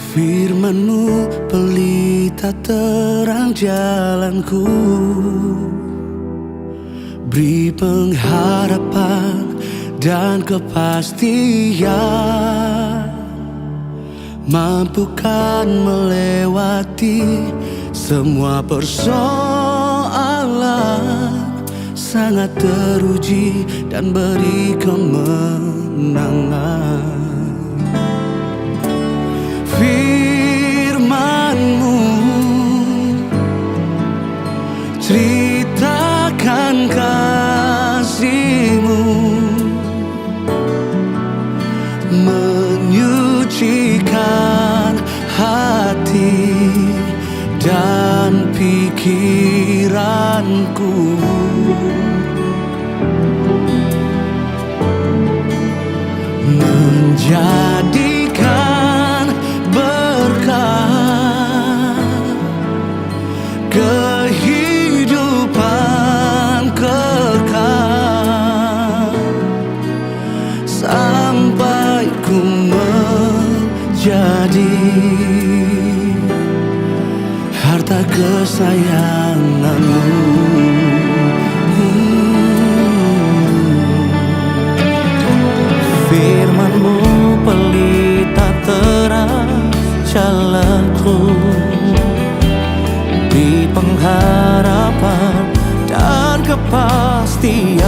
Firman-Mu pelita terang jalanku, beri pengharapan dan kepastian, mampukan melewati semua persoalan, sangat teruji dan beri kemenangan. Firman-Mu ceritakan kasih-Mu, menyucikan hati dan pikiranku. Menjadikan berkah kehidupan kekal, sampai ku menjadi harta kesayangan-Mu. Firman-Mu pelita terang jalanku, di pengharapan dan kepastian,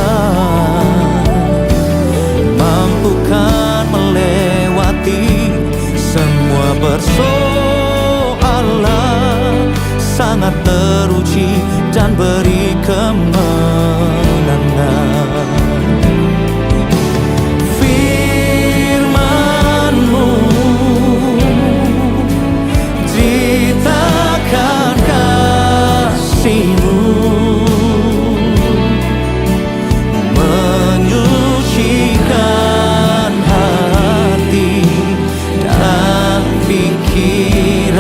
mampukan melewati semua persoalan, sangat teruji dan beri kemenangan. Menyucikan hati dan pikiranku,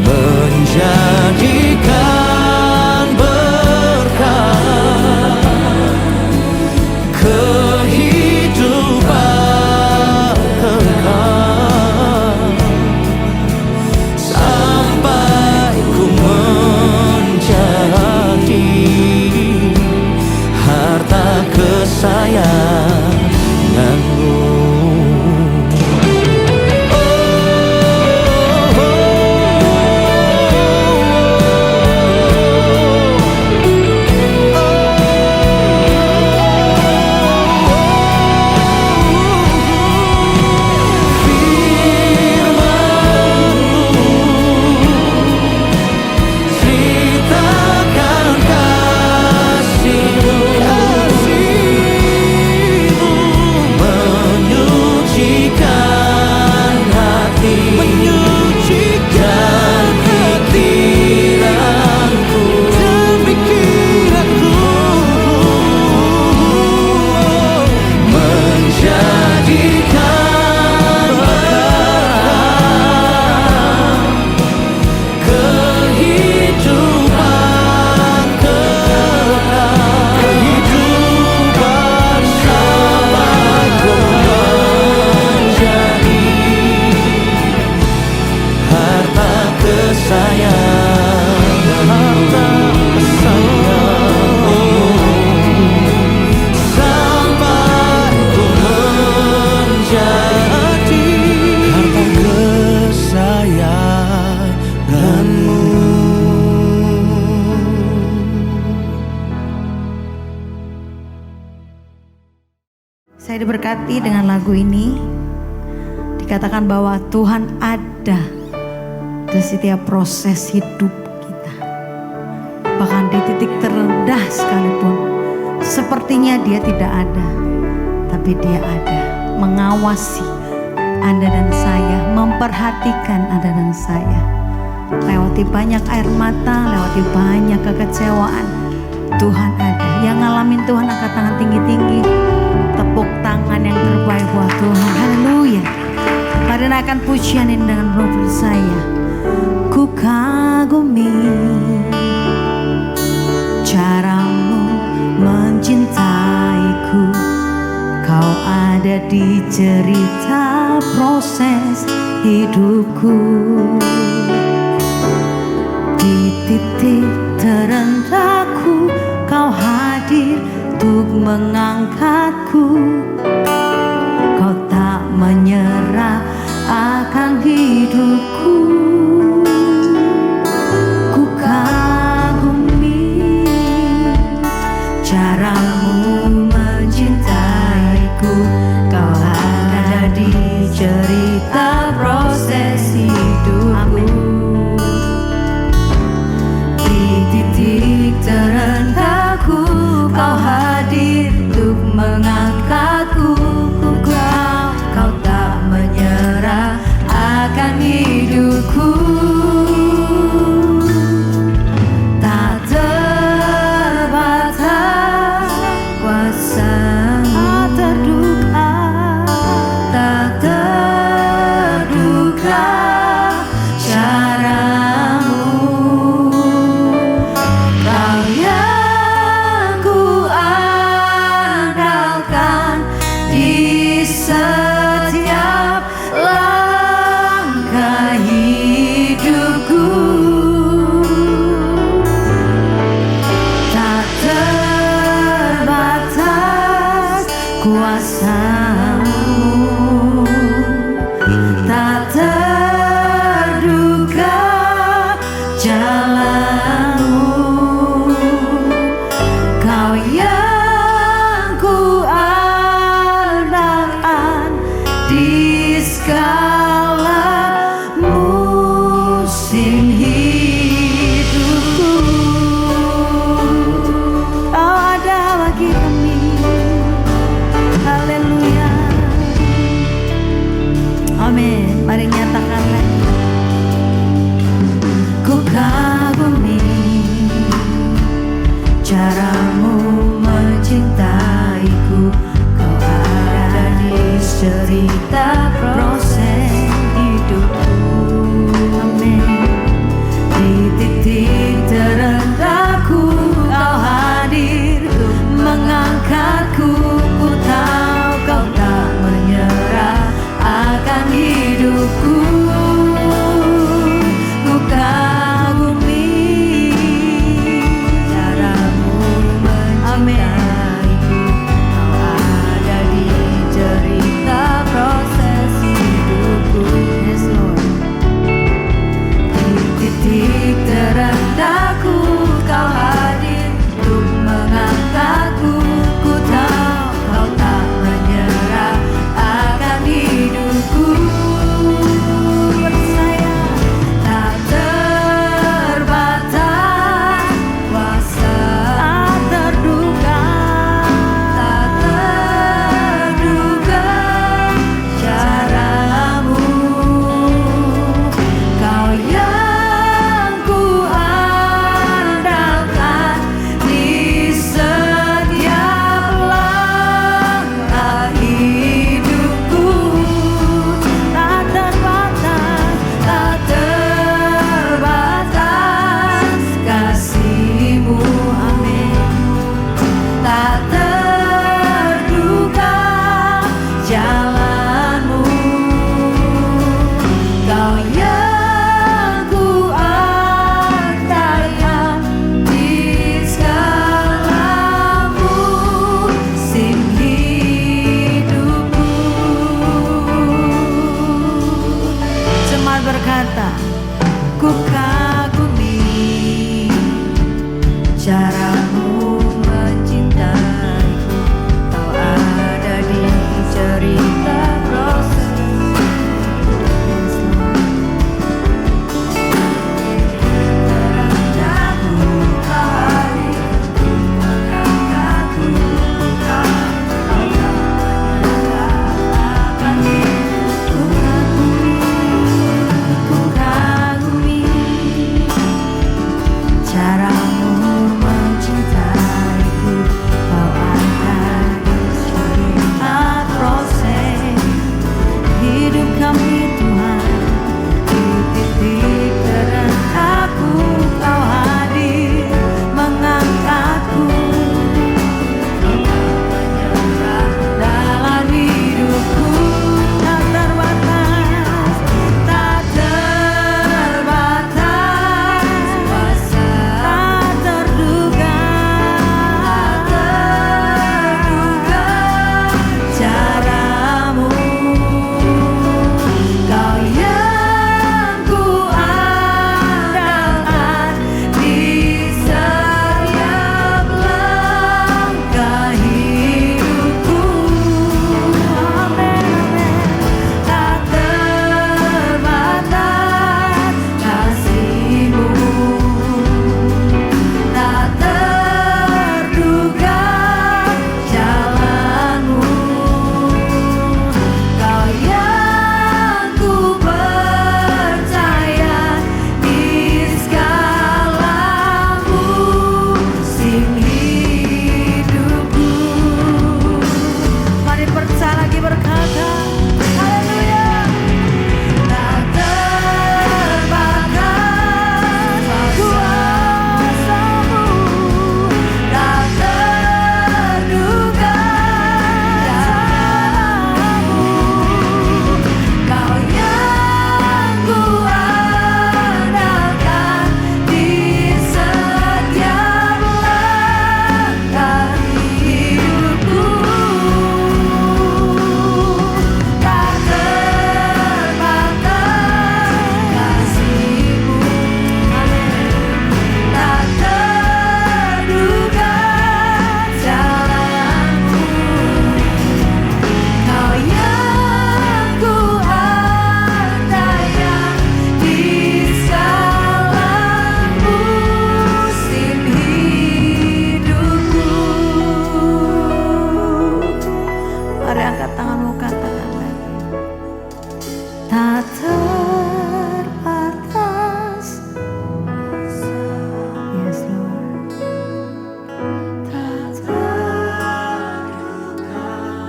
menjadikan berkah kehidupan kekal, sampai ku menjadi harta kesayangan-Mu. Saya diberkati dengan lagu ini. Dikatakan bahwa Tuhan ada di setiap proses hidup kita. Bahkan di titik terendah sekalipun, sepertinya Dia tidak ada, tapi Dia ada, mengawasi Anda dan saya, memperhatikan Anda dan saya. Lewati banyak air mata, lewati banyak kekecewaan, Tuhan ada. Yang ngalamin Tuhan angkat tangan tinggi-tinggi, tepuk tangan yang terbaik buat Tuhan. Haleluya. Mari naikkan pujian ini dengan penuh saya. Ku kagumi caramu mencintaiku, ada di cerita proses hidupku. Di titik terendahku Kau hadir untuk mengangkatku. Kau tak menyerah akan hidupku. Ku kagumi caramu mencintaiku. Kau ada di cerita proses hidupku. Di titik terendahku Kau hadir untuk mengangkatku. Kau tak menyerah akan hidupku. Tak terbatas kuasa-Mu, tak terduga cara-Mu. Kau yang ku andalkan di setiap langkah hidupku. Tak terbatas kuasa-Mu, tak terduga jalan-Mu. Kau yang ku andalkan di segala musim hidupku. Kau ada bagi kami. Haleluya.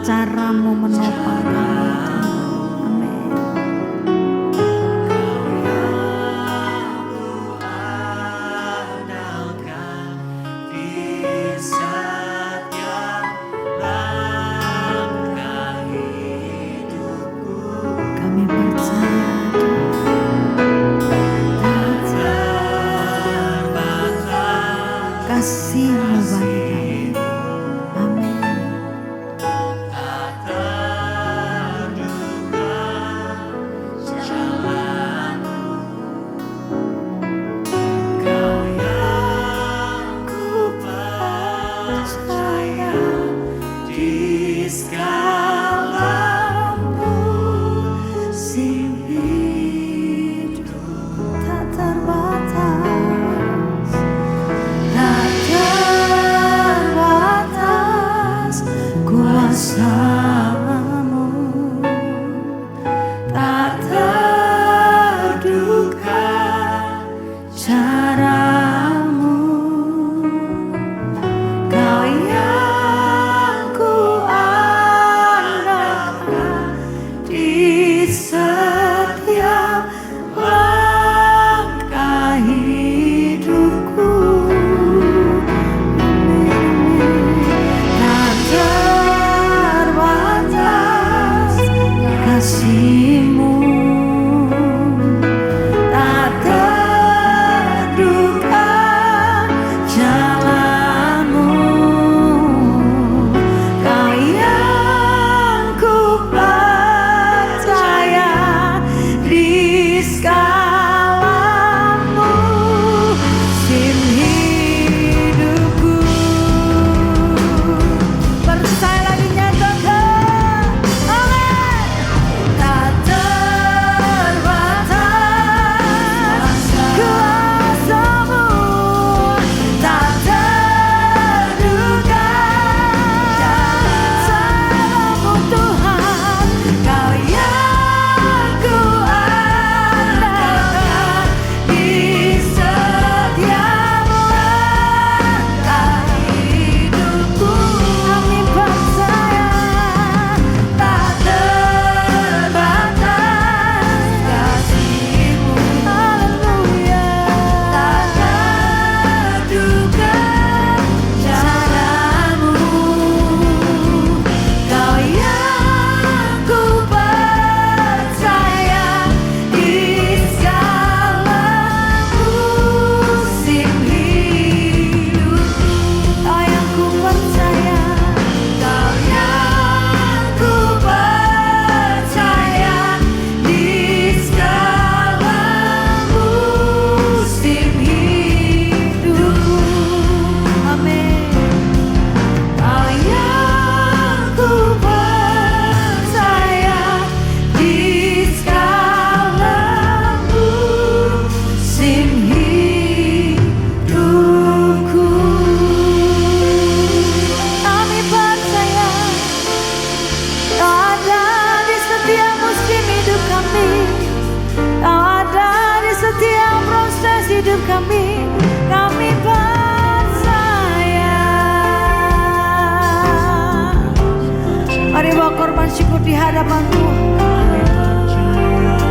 caramu menopang kami. Amin. Kami percaya kasih-Mu bagi kami. Amin. Tak terbatas, tak terbatas kuasa-Mu, tak terduga cara-Mu. Kau yang kuandalkan di setiap langkah hidupku. Tak terbatas kasih-Mu, tak terduga jalan-Mu. Kau yang ku percaya di segala musim hidupku. Percaya lagi, nyatakan. Amin. Tak terbatas kuasa-Mu, tak terduga cara-Mu Tuhan. Kau yang kuandalkan di setiap langkah hidupku. Kami percaya tak terbatas kasih-Mu. Haleluya. Tak terduga cara-Mu. Kau yang ku percaya di segala musim hidupku. Kau yang ku percaya, Kau yang ku percaya di segala musim hidupku. Amin. Kau yang ku percaya di segala musim hidupku. Kami percaya Kau ada di setiap musim hidup kami. Kau ada di setiap proses hidup kami. Kami percaya. Mari bawa korban syukur di hadapan Tuhan.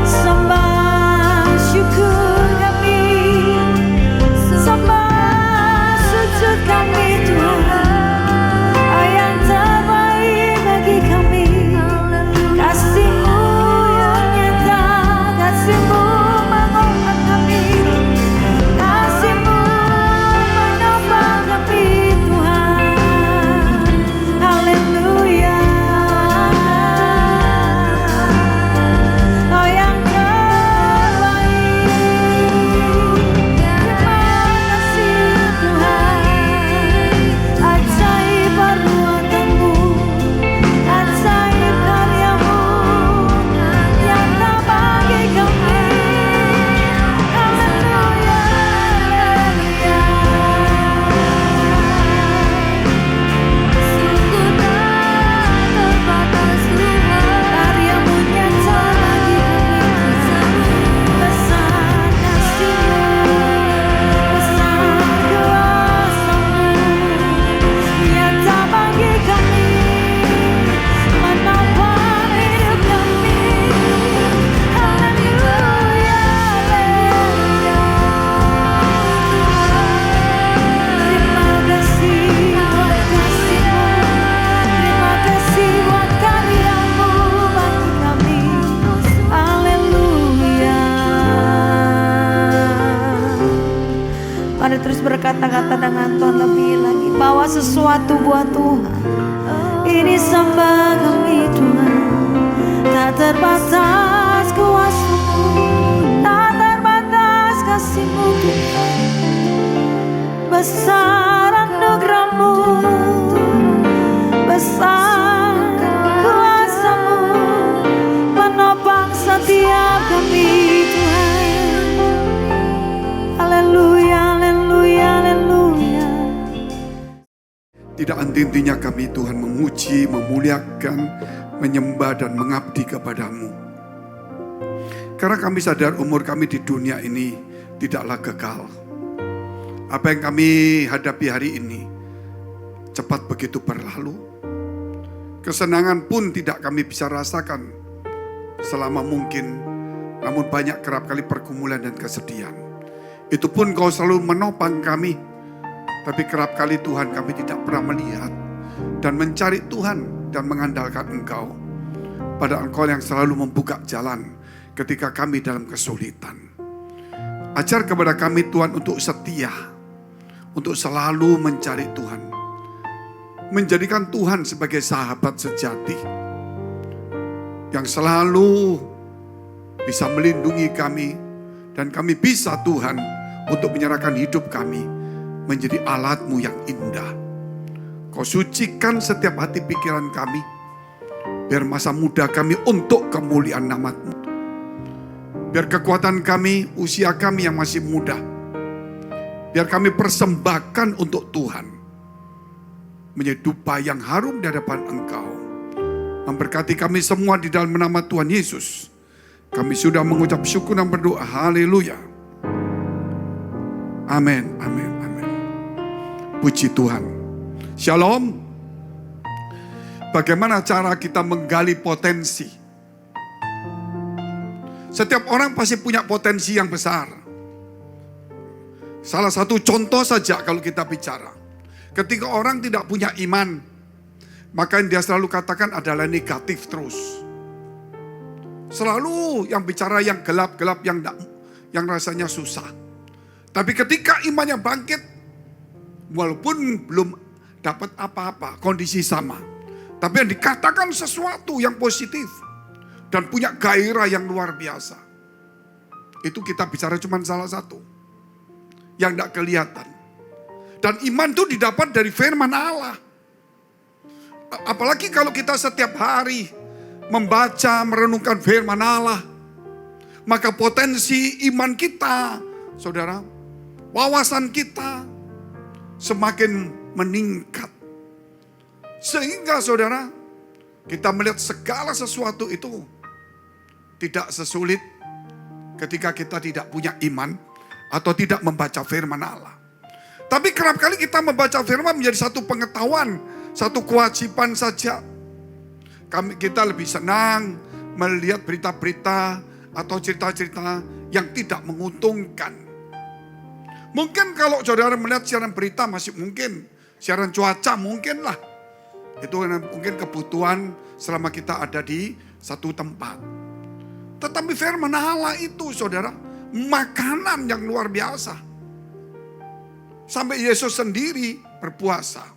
Sembah syukur kami, sembah sujud kami Tuhan. Kau yang terbaik bagi kami. Kasih-Mu yang nyata, kasih-Mu menguatkan kami, kasih-Mu menopang kami Tuhan. Haleluya. membawa sesuatu buat Tuhan. Ini sembah kami Tuhan. Tak terbatas kuasa-Mu, tak terbatas kasih-Mu Tuhan. Besar anugerah-Mu, besar kuasa-Mu, menopang setiap kami Tuhan. Haleluya, haleluya, haleluya. Tidak henti-hentinya kami Tuhan memuji, memuliakan, menyembah dan mengabdi kepada-Mu. Karena kami sadar umur kami di dunia ini tidaklah kekal. Apa yang kami hadapi hari ini cepat begitu berlalu. Kesenangan pun tidak kami bisa rasakan selama mungkin. Namun banyak kerap kali pergumulan dan kesedihan. Itu pun Kau selalu menopang kami. Tapi kerap kali Tuhan kami tidak pernah melihat dan mencari Tuhan dan mengandalkan Engkau. Pada Engkau yang selalu membuka jalan ketika kami dalam kesulitan. Ajar kepada kami Tuhan untuk setia. Untuk selalu mencari Tuhan. Menjadikan Tuhan sebagai sahabat sejati. Yang selalu bisa melindungi kami. Dan kami bisa Tuhan untuk menyerahkan hidup kami menjadi alat-Mu yang indah. Kau sucikan setiap hati pikiran kami. Biar masa muda kami untuk kemuliaan nama-Mu. Biar kekuatan kami, usia kami yang masih muda. Biar kami persembahkan untuk Tuhan. Menjadi dupa yang harum di hadapan Engkau. Memberkati kami semua di dalam nama Tuhan Yesus. Kami sudah mengucap syukur dan berdoa. Haleluya. Amin, amin, amin. Puji Tuhan. Shalom. Bagaimana cara kita menggali potensi? Setiap orang pasti punya potensi yang besar. Salah satu contoh saja kalau kita bicara. Ketika orang tidak punya iman, maka yang dia selalu katakan adalah negatif terus. Selalu yang bicara yang gelap-gelap, yang rasanya susah. Tapi ketika imannya bangkit, walaupun belum dapat apa-apa, kondisi sama. Tapi yang dikatakan sesuatu yang positif. Dan punya gairah yang luar biasa. Itu kita bicara cuma salah satu. Yang tidak kelihatan. Dan iman itu didapat dari firman Allah. Apalagi kalau kita setiap hari membaca, merenungkan firman Allah. Maka potensi iman kita, saudara, wawasan kita semakin meningkat. Sehingga saudara, kita melihat segala sesuatu itu tidak sesulit ketika kita tidak punya iman atau tidak membaca firman Allah. Tapi kerap kali kita membaca firman menjadi satu pengetahuan, satu kewajiban saja. Kita lebih senang melihat berita-berita atau cerita-cerita yang tidak menguntungkan. Mungkin kalau saudara melihat siaran berita masih mungkin, siaran cuaca mungkin lah. Itu mungkin kebutuhan selama kita ada di satu tempat. Tetapi firman Allah itu saudara, makanan yang luar biasa. Sampai Yesus sendiri berpuasa.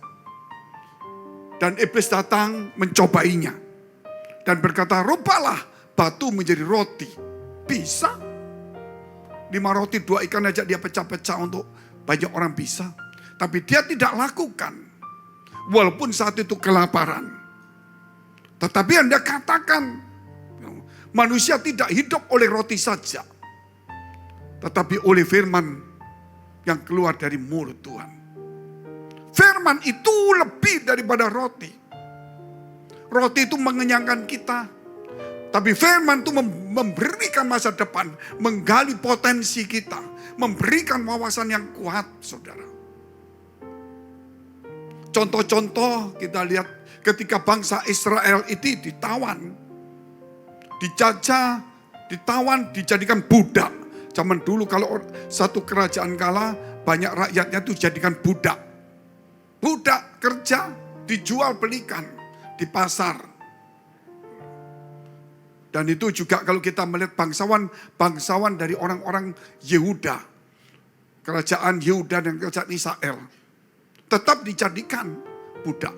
Dan iblis datang mencobainya. Dan berkata, rupalah batu menjadi roti. Bisa. 5 roti 2 ikan aja dia pecah-pecah untuk banyak orang bisa. Tapi dia tidak lakukan. Walaupun saat itu kelaparan. Tetapi Anda katakan, manusia tidak hidup oleh roti saja. Tetapi oleh firman yang keluar dari mulut Tuhan. Firman itu lebih daripada roti. Roti itu mengenyangkan kita. Tapi firman itu memberikan masa depan. Menggali potensi kita. Memberikan wawasan yang kuat, saudara. Contoh-contoh kita lihat ketika bangsa Israel itu ditawan. Dijajah, ditawan, dijadikan budak. Zaman dulu kalau satu kerajaan kalah, banyak rakyatnya itu dijadikan budak. Budak kerja, dijual belikan di pasar. Dan itu juga kalau kita melihat bangsawan dari orang-orang Yehuda. Kerajaan Yehuda dan kerajaan Israel. tetap dijadikan budak.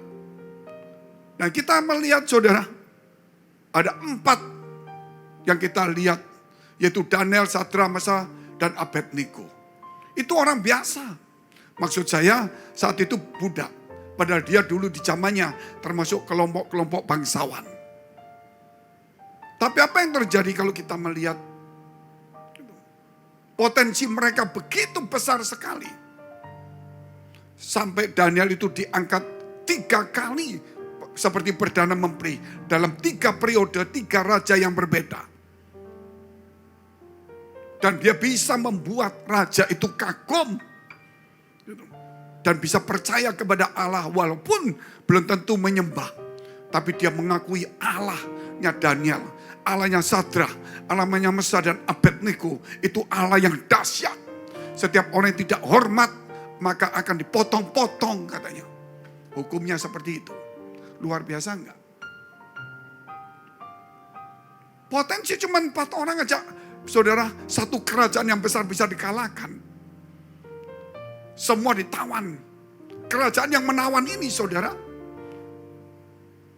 Nah kita melihat saudara, ada 4 yang kita lihat, yaitu Daniel, Sadrak, Mesakh, dan Abednego. Itu orang biasa. Maksud saya saat itu budak. Padahal dia dulu di zamannya termasuk kelompok-kelompok bangsawan. Tapi apa yang terjadi kalau kita melihat potensi mereka begitu besar sekali. Sampai Daniel itu diangkat 3 kali seperti Perdana Menteri dalam 3 periode, 3 raja yang berbeda. Dan dia bisa membuat raja itu kagum. Dan bisa percaya kepada Allah walaupun belum tentu menyembah. Tapi dia mengakui Allahnya Daniel, Allahnya Sadrak, Allahnya Mesakh dan Abednego itu Allah yang dahsyat. Setiap orang yang tidak hormat maka akan dipotong-potong katanya. Hukumnya seperti itu. Luar biasa enggak? Potensi cuma 4 orang aja. Saudara, satu kerajaan yang besar bisa dikalahkan. Semua ditawan. Kerajaan yang menawan ini saudara,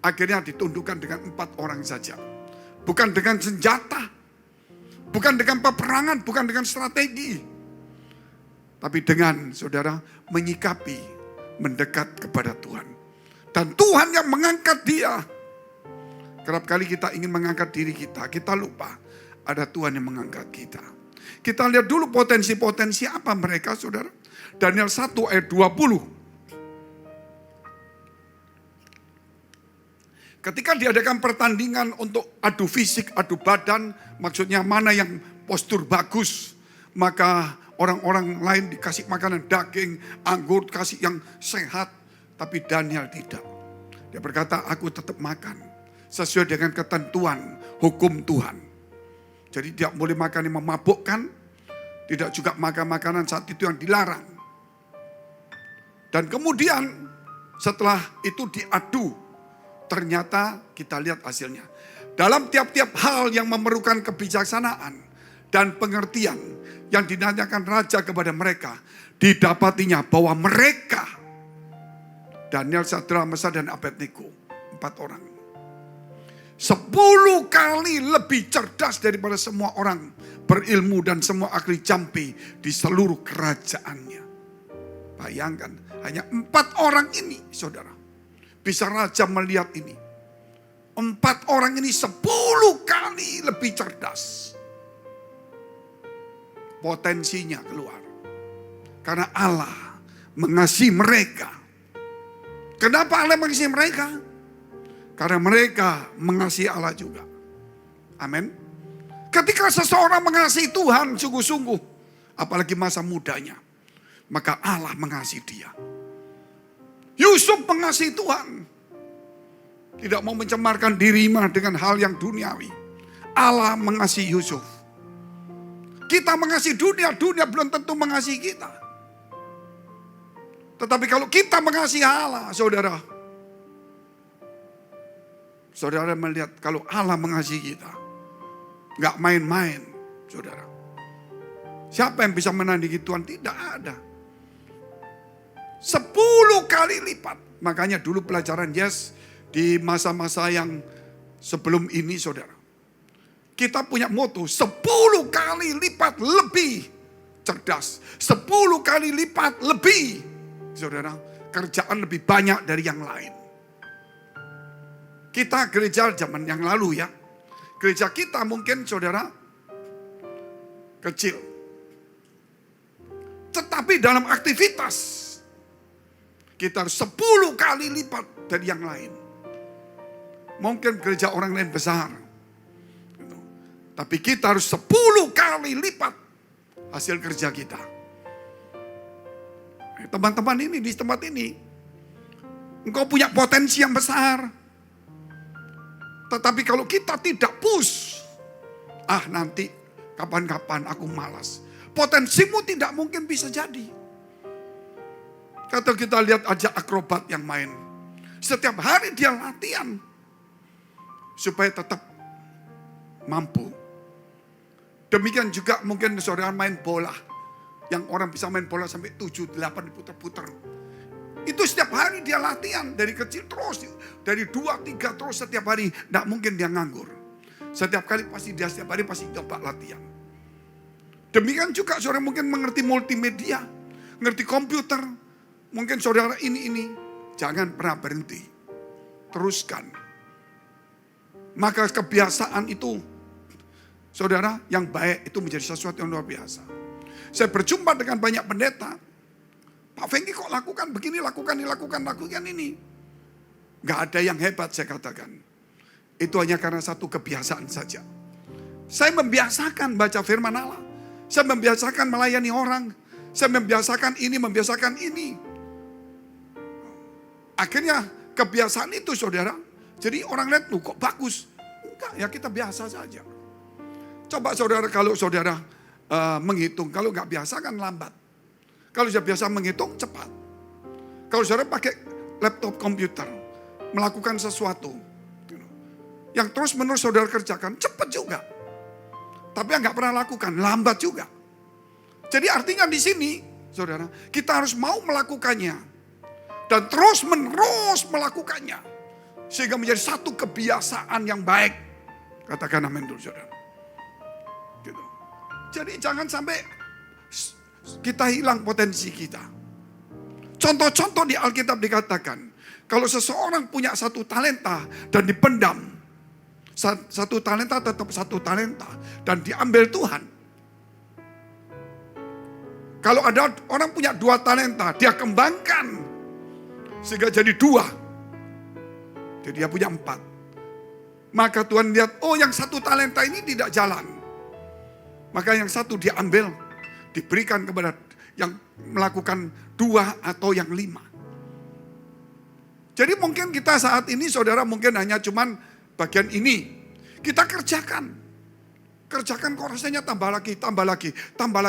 akhirnya ditundukkan dengan 4 orang saja. Bukan dengan senjata, bukan dengan peperangan, bukan dengan strategi. Tapi dengan saudara menyikapi, mendekat kepada Tuhan. Dan Tuhan yang mengangkat dia. Kerap kali kita ingin mengangkat diri kita, kita lupa ada Tuhan yang mengangkat kita. Kita lihat dulu potensi-potensi apa mereka saudara. Daniel 1 ayat 20. Ketika diadakan pertandingan untuk adu fisik, adu badan, maksudnya mana yang postur bagus, maka orang-orang lain dikasih makanan daging, anggur, kasih yang sehat. Tapi Daniel tidak. Dia berkata, aku tetap makan sesuai dengan ketentuan hukum Tuhan. Jadi tidak boleh makan yang memabukkan, tidak juga makan makanan saat itu yang dilarang. Dan kemudian setelah itu diadu, ternyata kita lihat hasilnya. Dalam tiap-tiap hal yang memerlukan kebijaksanaan dan pengertian yang dinanyakan raja kepada mereka, didapatinya bahwa mereka, Daniel, Sadrak, Mesakh, dan Abednego, 4 orang, 10 kali lebih cerdas daripada semua orang berilmu dan semua ahli jampi di seluruh kerajaannya. Bayangkan, hanya 4 orang ini, saudara. Bisa raja melihat ini. 4 orang ini 10 kali lebih cerdas. Potensinya keluar. Karena Allah mengasihi mereka. Kenapa Allah mengasihi mereka? Karena mereka mengasihi Allah juga. Amin. Ketika seseorang mengasihi Tuhan sungguh-sungguh, apalagi masa mudanya, maka Allah mengasihi dia. Yusuf mengasihi Tuhan. Tidak mau mencemarkan dirinya dengan hal yang duniawi. Allah mengasihi Yusuf. Kita mengasihi dunia, dunia belum tentu mengasihi kita. Tetapi kalau kita mengasihi Allah, saudara, saudara melihat kalau Allah mengasihi kita, gak main-main, saudara. Siapa yang bisa menandingi Tuhan? Tidak ada. 10 kali lipat. Makanya dulu pelajaran Yes di masa-masa yang sebelum ini saudara. Kita punya moto 10 kali lipat lebih cerdas. 10 kali lipat lebih. Saudara, kerjaan lebih banyak dari yang lain. Kita gereja zaman yang lalu ya. Gereja kita mungkin saudara kecil. Tetapi dalam aktivitas kita harus 10 kali lipat dari yang lain. Mungkin gereja orang lain besar. Tapi kita harus 10 kali lipat hasil kerja kita. Teman-teman ini di tempat ini, engkau punya potensi yang besar. Tetapi kalau kita tidak push, nanti kapan-kapan aku malas. Potensimu tidak mungkin bisa jadi. Kata kita lihat aja akrobat yang main. Setiap hari dia latihan. Supaya tetap mampu. Demikian juga mungkin saudara main bola. Yang orang bisa main bola sampai 7-8 diputer-puter. Itu setiap hari dia latihan dari kecil terus. Dari 2, 3 terus setiap hari. Tidak mungkin dia nganggur. Setiap kali pasti dia setiap hari pasti coba latihan. Demikian juga saudara mungkin mengerti multimedia. Ngerti komputer. Mungkin saudara ini. Jangan pernah berhenti. Teruskan. Maka kebiasaan itu, saudara, yang baik itu menjadi sesuatu yang luar biasa. Saya berjumpa dengan banyak pendeta. Pak Fengki kok lakukan begini, lakukan ini. Gak ada yang hebat saya katakan. Itu hanya karena satu kebiasaan saja. Saya membiasakan baca firman Allah. Saya membiasakan melayani orang. Saya membiasakan ini. Akhirnya kebiasaan itu saudara. Jadi orang lihat, loh kok bagus. Enggak, ya kita biasa saja. Coba saudara, kalau saudara menghitung. Kalau nggak biasa kan lambat. Kalau sudah biasa menghitung cepat. Kalau saudara pakai laptop komputer. Melakukan sesuatu. Yang terus menerus saudara kerjakan cepat juga. Tapi yang nggak pernah lakukan lambat juga. Jadi artinya di sini saudara. Kita harus mau melakukannya. Dan terus menerus melakukannya. Sehingga menjadi satu kebiasaan yang baik. Katakan amin dulu saudara. Gitu. Jadi jangan sampai kita hilang potensi kita. Contoh-contoh di Alkitab dikatakan. Kalau seseorang punya satu talenta dan dipendam. Satu talenta tetap satu talenta. Dan diambil Tuhan. Kalau ada orang punya 2 talenta. Dia kembangkan. Sehingga jadi 2. Jadi dia punya 4. Maka Tuhan lihat, oh yang satu talenta ini tidak jalan. Maka yang satu diambil, diberikan kepada yang melakukan 2 atau yang 5. Jadi mungkin kita saat ini saudara mungkin hanya cuman bagian ini. Kita kerjakan. Kerjakan kok rasanya tambah lagi. Kok tambah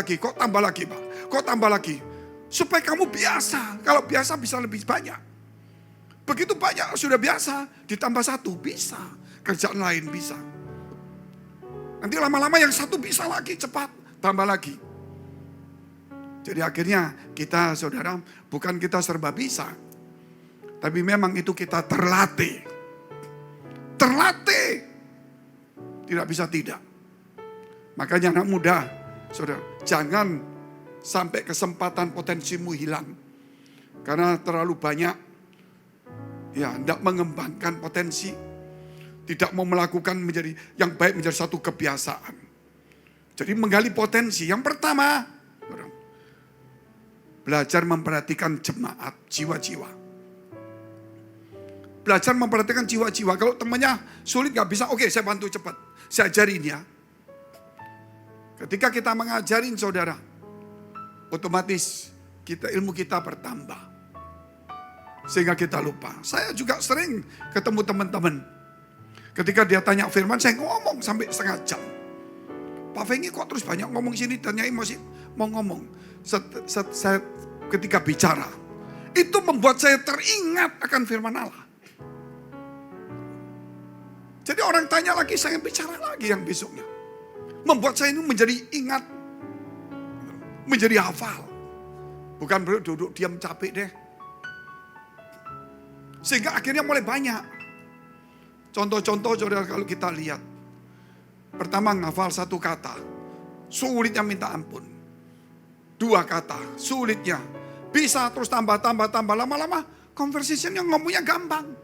lagi Pak. Kok tambah lagi. Supaya kamu biasa. Kalau biasa bisa lebih banyak. Begitu banyak sudah biasa, ditambah 1 bisa. Kerjaan lain bisa. Nanti lama-lama yang 1 bisa lagi cepat, tambah lagi. Jadi akhirnya kita saudara, bukan kita serba bisa. Tapi memang itu kita terlatih. Terlatih. Tidak bisa tidak. Makanya anak muda, saudara, jangan sampai kesempatan potensimu hilang. Karena terlalu banyak tidak mengembangkan potensi, tidak mau melakukan menjadi yang baik menjadi satu kebiasaan. Jadi menggali potensi. Yang pertama, belajar memperhatikan jemaat, jiwa-jiwa. Belajar memperhatikan jiwa-jiwa. Kalau temannya sulit gak bisa, oke saya bantu cepat. Saya ajarin ya. Ketika kita mengajarin saudara, otomatis ilmu kita bertambah. Sehingga kita lupa. Saya juga sering ketemu teman-teman. Ketika dia tanya firman, saya ngomong sampai setengah jam. Pak Fengki kok terus banyak ngomong sini, tanyain masih mau ngomong. Saya ketika bicara, itu membuat saya teringat akan firman Allah. Jadi orang tanya lagi, saya bicara lagi yang besoknya. Membuat saya ini menjadi ingat, menjadi hafal. Bukan duduk diam capek deh. Sehingga akhirnya mulai banyak. Contoh-contoh saudara kalau kita lihat. Pertama ngafal 1 kata. Sulitnya minta ampun. 2 kata. Sulitnya. Bisa terus tambah. Lama-lama conversation yang ngomongnya gampang.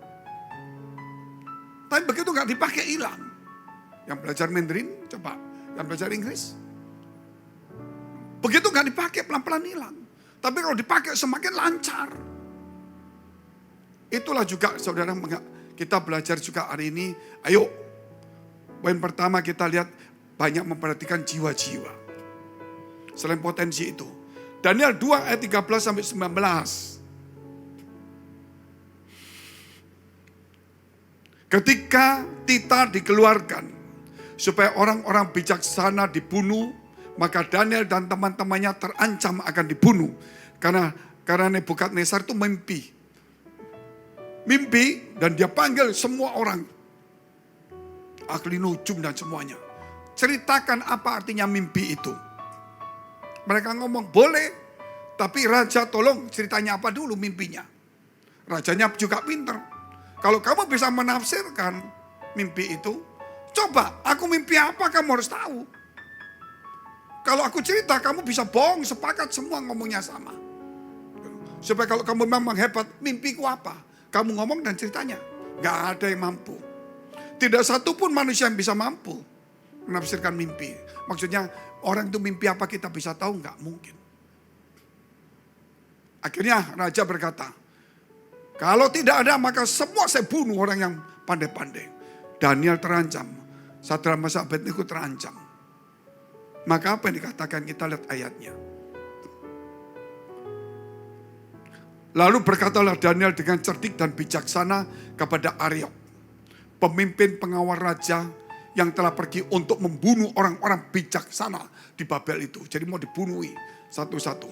Tapi begitu gak dipakai hilang. Yang belajar Mandarin coba. Yang belajar Inggris. Begitu gak dipakai pelan-pelan hilang. Tapi kalau dipakai semakin lancar. Itulah juga saudara kita belajar juga hari ini. Ayo. Poin pertama kita lihat banyak memperhatikan jiwa-jiwa. Selain potensi itu. Daniel 2 ayat 13 sampai 19. Ketika Tita dikeluarkan supaya orang-orang bijaksana dibunuh, maka Daniel dan teman-temannya terancam akan dibunuh. Karena Nebukadnezar itu mimpi dan dia panggil semua orang. Ahli nujum dan semuanya. Ceritakan apa artinya mimpi itu. Mereka ngomong boleh, tapi raja tolong ceritanya apa dulu mimpinya. Rajanya juga pinter. Kalau kamu bisa menafsirkan mimpi itu, coba aku mimpi apa kamu harus tahu. Kalau aku cerita kamu bisa bohong, sepakat semua ngomongnya sama. Supaya kalau kamu memang hebat, mimpiku apa? Kamu ngomong dan ceritanya. Gak ada yang mampu. Tidak satu pun manusia yang bisa mampu menafsirkan mimpi. Maksudnya orang itu mimpi apa kita bisa tahu? Gak mungkin. Akhirnya raja berkata, kalau tidak ada maka semua saya bunuh orang yang pandai-pandai. Daniel terancam. Sadrach, Mesakh, Abednego terancam. Maka apa yang dikatakan? Kita lihat ayatnya. Lalu berkatalah Daniel dengan cerdik dan bijaksana kepada Ariok, pemimpin pengawal raja yang telah pergi untuk membunuh orang-orang bijaksana di Babel itu. Jadi mau dibunuhi satu-satu.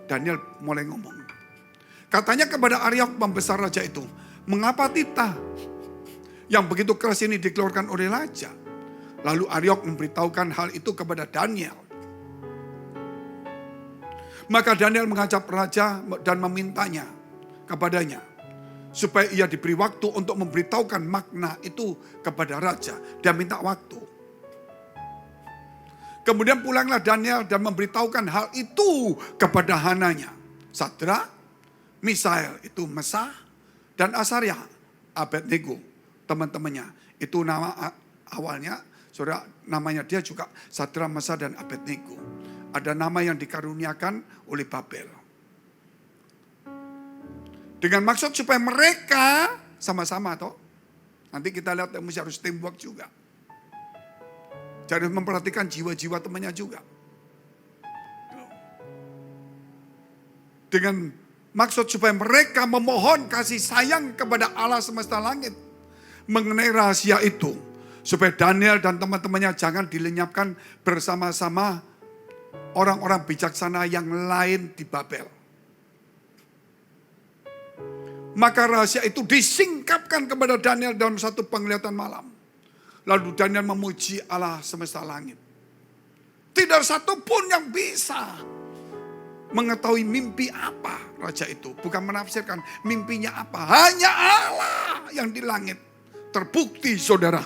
Daniel mulai ngomong. Katanya kepada Ariok, pembesar raja itu, mengapa titah yang begitu keras ini dikeluarkan oleh raja? Lalu Ariok memberitahukan hal itu kepada Daniel. Maka Daniel menghadap raja dan memintanya kepadanya, supaya ia diberi waktu untuk memberitahukan makna itu kepada raja. Dia minta waktu. Kemudian pulanglah Daniel dan memberitahukan hal itu kepada Hananya. Sadrach, Misael itu Mesakh, dan Azaria, Abednego, teman-temannya. Itu nama awalnya, saudara, namanya dia juga Sadrach, Mesakh, dan Abednego. Ada nama yang dikaruniakan oleh Babel. Dengan maksud supaya mereka sama-sama toh. Nanti kita lihat mesti harus teamwork juga. Jadi memperhatikan jiwa-jiwa temannya juga. Dengan maksud supaya mereka memohon kasih sayang kepada Allah semesta langit. Mengenai rahasia itu. Supaya Daniel dan teman-temannya jangan dilenyapkan bersama-sama orang-orang bijaksana yang lain di Babel. Maka rahasia itu disingkapkan kepada Daniel dalam satu penglihatan malam. Lalu Daniel memuji Allah semesta langit. Tidak satu pun yang bisa mengetahui mimpi apa raja itu. Bukan menafsirkan mimpinya apa. Hanya Allah yang di langit. Terbukti saudara.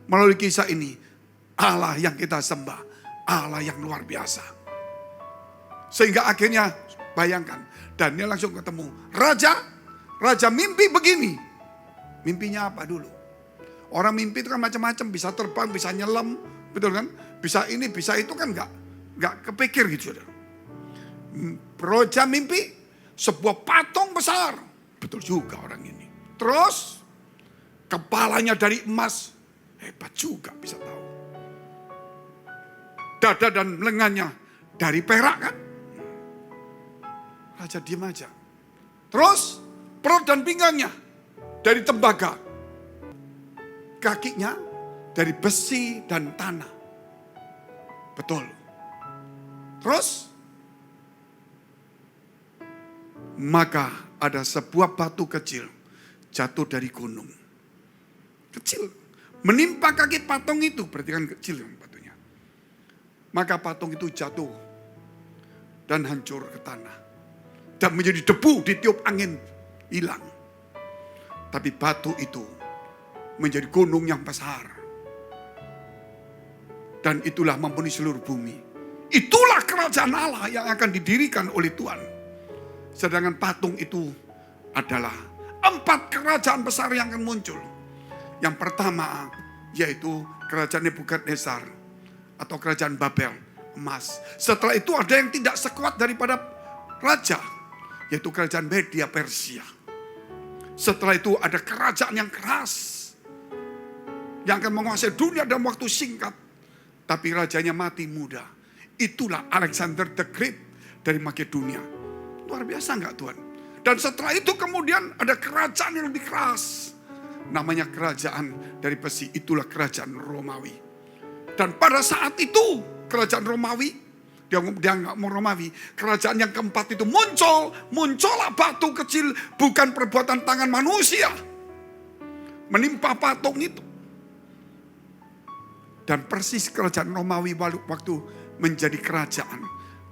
Melalui kisah ini. Allah yang kita sembah. Allah yang luar biasa. Sehingga akhirnya bayangkan. Daniel langsung ketemu. Raja mimpi begini. Mimpinya apa dulu? Orang mimpi itu kan macam-macam. Bisa terbang, bisa nyelam. Betul kan? Bisa ini, bisa itu kan enggak kepikir gitu. Raja mimpi sebuah patung besar. Betul juga orang ini. Terus kepalanya dari emas. Hebat juga bisa tahu. Dada dan lengannya dari perak kan. Raja diam aja. Terus perut dan pinggangnya dari tembaga. Kakinya dari besi dan tanah. Betul. Terus maka ada sebuah batu kecil jatuh dari gunung. Kecil. Menimpa kaki patung itu. Berarti kan kecil batunya. Maka patung itu jatuh dan hancur ke tanah. Dan menjadi debu ditiup angin. Hilang. Tapi batu itu menjadi gunung yang besar. Dan itulah memenuhi seluruh bumi. Itulah kerajaan Allah yang akan didirikan oleh Tuhan. Sedangkan patung itu adalah 4 kerajaan besar yang akan muncul. Yang pertama yaitu kerajaan Nebukadnezar atau kerajaan Babel, emas. Setelah itu ada yang tidak sekuat daripada raja, yaitu kerajaan Media Persia. Setelah itu ada kerajaan yang keras yang akan menguasai dunia dalam waktu singkat. Tapi rajanya mati muda. Itulah Alexander the Great dari Makedonia. Luar biasa enggak Tuhan? Dan setelah itu kemudian ada kerajaan yang lebih keras. Namanya kerajaan dari besi. Itulah kerajaan Romawi. Dan pada saat itu kerajaan Romawi, dia nggak mau Romawi. Kerajaan yang keempat itu muncullah batu kecil bukan perbuatan tangan manusia. Menimpa patung itu. Dan persis kerajaan Romawi waktu menjadi kerajaan.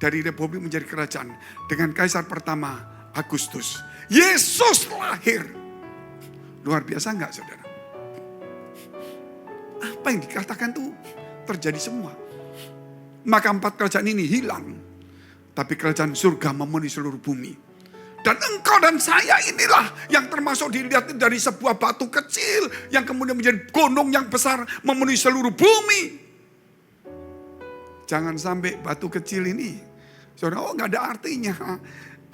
Dari republik menjadi kerajaan. Dengan kaisar pertama Agustus. Yesus lahir. Luar biasa enggak saudara? Apa yang dikatakan itu terjadi semua. Maka 4 kerajaan ini hilang. Tapi kerajaan surga memenuhi seluruh bumi. Dan engkau dan saya inilah yang termasuk dilihat dari sebuah batu kecil. Yang kemudian menjadi gunung yang besar memenuhi seluruh bumi. Jangan sampai batu kecil ini, saudara, gak ada artinya.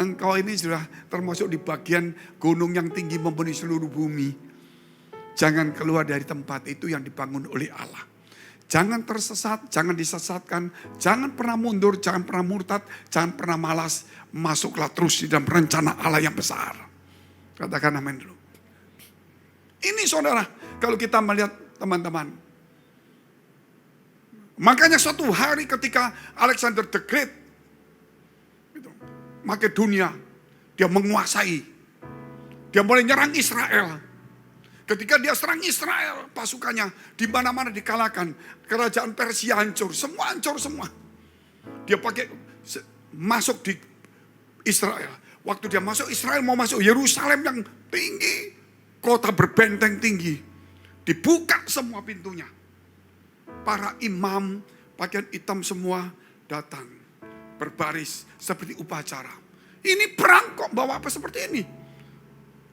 Engkau ini sudah termasuk di bagian gunung yang tinggi memenuhi seluruh bumi. Jangan keluar dari tempat itu yang dibangun oleh Allah. Jangan tersesat, jangan disesatkan, jangan pernah mundur, jangan pernah murtad, jangan pernah malas. Masuklah terus di dalam rencana Allah yang besar. Katakan amin dulu. Ini saudara, kalau kita melihat teman-teman. Makanya suatu hari ketika Alexander the Great, Makedonia, dia menguasai. Dia mulai nyerang Israel. Ketika dia serang Israel, pasukannya di mana-mana dikalahkan. Kerajaan Persia hancur, semua hancur semua. Dia masuk di Israel. Waktu dia masuk Israel, mau masuk Yerusalem yang tinggi, kota berbenteng tinggi. Dibuka semua pintunya. Para imam pakaian hitam semua datang. Berbaris seperti upacara. Ini perang kok bawa apa seperti ini?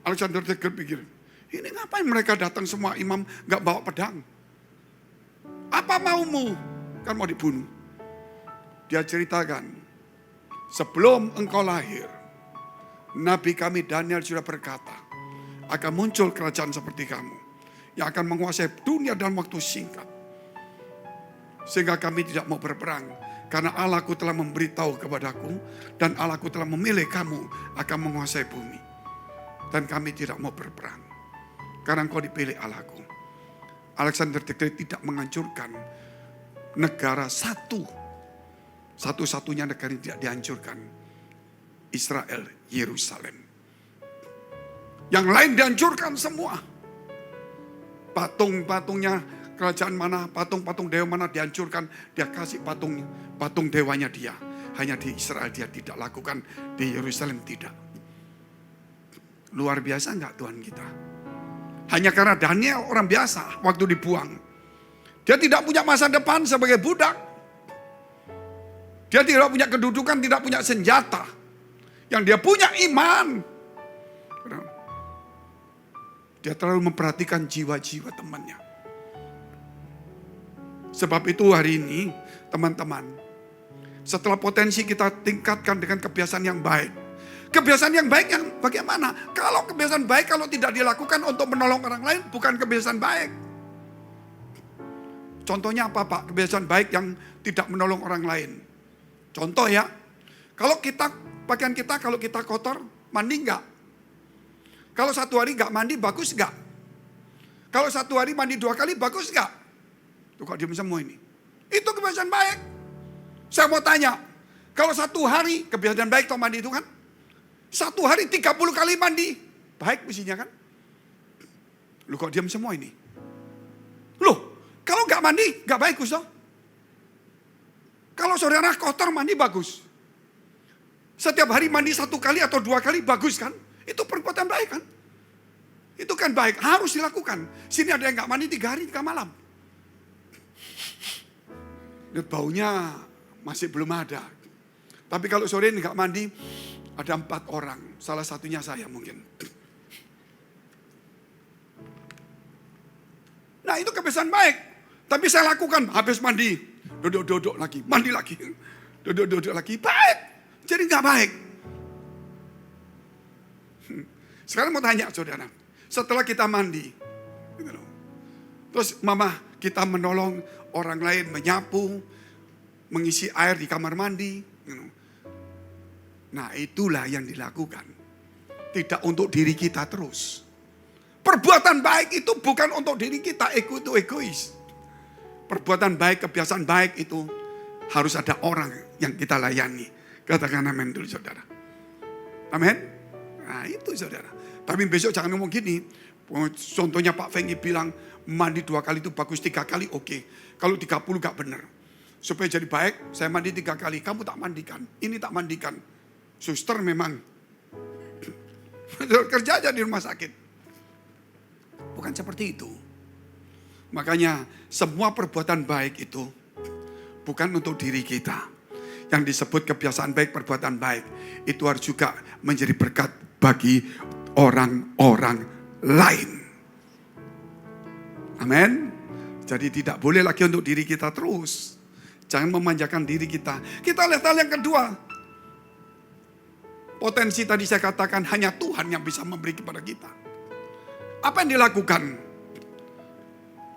Alexander the Great pikir, ini ngapain mereka datang semua imam gak bawa pedang? Apa maumu? Kan mau dibunuh. Dia ceritakan, sebelum engkau lahir, Nabi kami Daniel sudah berkata, akan muncul kerajaan seperti kamu, yang akan menguasai dunia dalam waktu singkat. Sehingga kami tidak mau berperang, karena Allahku telah memberitahu kepadaku, dan Allahku telah memilih kamu akan menguasai bumi. Dan kami tidak mau berperang, karena engkau dipilih Allahku. Alexander the Great tidak menghancurkan negara satu-satunya negara yang tidak dihancurkan. Israel, Yerusalem. Yang lain dihancurkan semua. Patung-patungnya kerajaan mana, patung-patung dewa mana dihancurkan. Dia kasih patung dewanya dia. Hanya di Israel dia tidak lakukan, di Yerusalem tidak. Luar biasa enggak Tuhan kita? Hanya karena Daniel orang biasa waktu dibuang. Dia tidak punya masa depan sebagai budak. Dia tidak punya kedudukan, tidak punya senjata. Yang dia punya iman. Dia terlalu memperhatikan jiwa-jiwa temannya. Sebab itu hari ini teman-teman, setelah potensi kita tingkatkan dengan kebiasaan yang baik. Kebiasaan yang baik yang bagaimana? Kalau kebiasaan baik kalau tidak dilakukan untuk menolong orang lain bukan kebiasaan baik. Contohnya apa Pak? Kebiasaan baik yang tidak menolong orang lain. Contoh ya, kalau pakaian kita kalau kita kotor, mandi enggak? Kalau 1 hari enggak mandi, bagus enggak? Kalau 1 hari mandi 2 kali, bagus enggak? Tuh kok diam semua ini. Itu kebiasaan baik. Saya mau tanya, kalau 1 hari kebiasaan baik atau mandi itu kan? 1 hari 30 kali mandi. Baik mestinya kan? Lu kok diam semua ini? Loh, kalau enggak mandi, enggak bagus toh? Kalau saudara kotor mandi bagus. Setiap hari mandi 1 kali atau 2 kali bagus kan? Itu perbuatan baik kan? Itu kan baik, harus dilakukan. Sini ada yang gak mandi 3 hari 3 malam. Lihat baunya masih belum ada. Tapi kalau sore ini gak mandi, ada 4 orang. Salah satunya saya mungkin. Nah itu kebiasaan baik. Tapi saya lakukan habis mandi. Duduk-duduk lagi, mandi lagi. Duduk-duduk lagi, baik. Jadi gak baik. Sekarang mau tanya saudara. Setelah kita mandi. Terus mama kita menolong orang lain menyapu. Mengisi air di kamar mandi. Nah itulah yang dilakukan. Tidak untuk diri kita terus. Perbuatan baik itu bukan untuk diri kita. Ego itu egois. Perbuatan baik, kebiasaan baik itu harus ada orang yang kita layani. Katakan amin dulu saudara. Amin. Nah itu saudara. Tapi besok jangan ngomong gini. Contohnya Pak Fengi bilang mandi 2 kali itu bagus, 3 kali oke. Kalau 30 gak benar. Supaya jadi baik saya mandi 3 kali. Kamu tak mandikan. Ini tak mandikan. Suster memang. Kerja aja di rumah sakit. Bukan seperti itu. Makanya semua perbuatan baik itu bukan untuk diri kita. Yang disebut kebiasaan baik, perbuatan baik, itu harus juga menjadi berkat bagi orang-orang lain. Amin. Jadi tidak boleh lagi untuk diri kita terus. Jangan memanjakan diri kita. Kita lihat hal yang kedua. Potensi tadi saya katakan hanya Tuhan yang bisa memberi kepada kita. Apa yang dilakukan?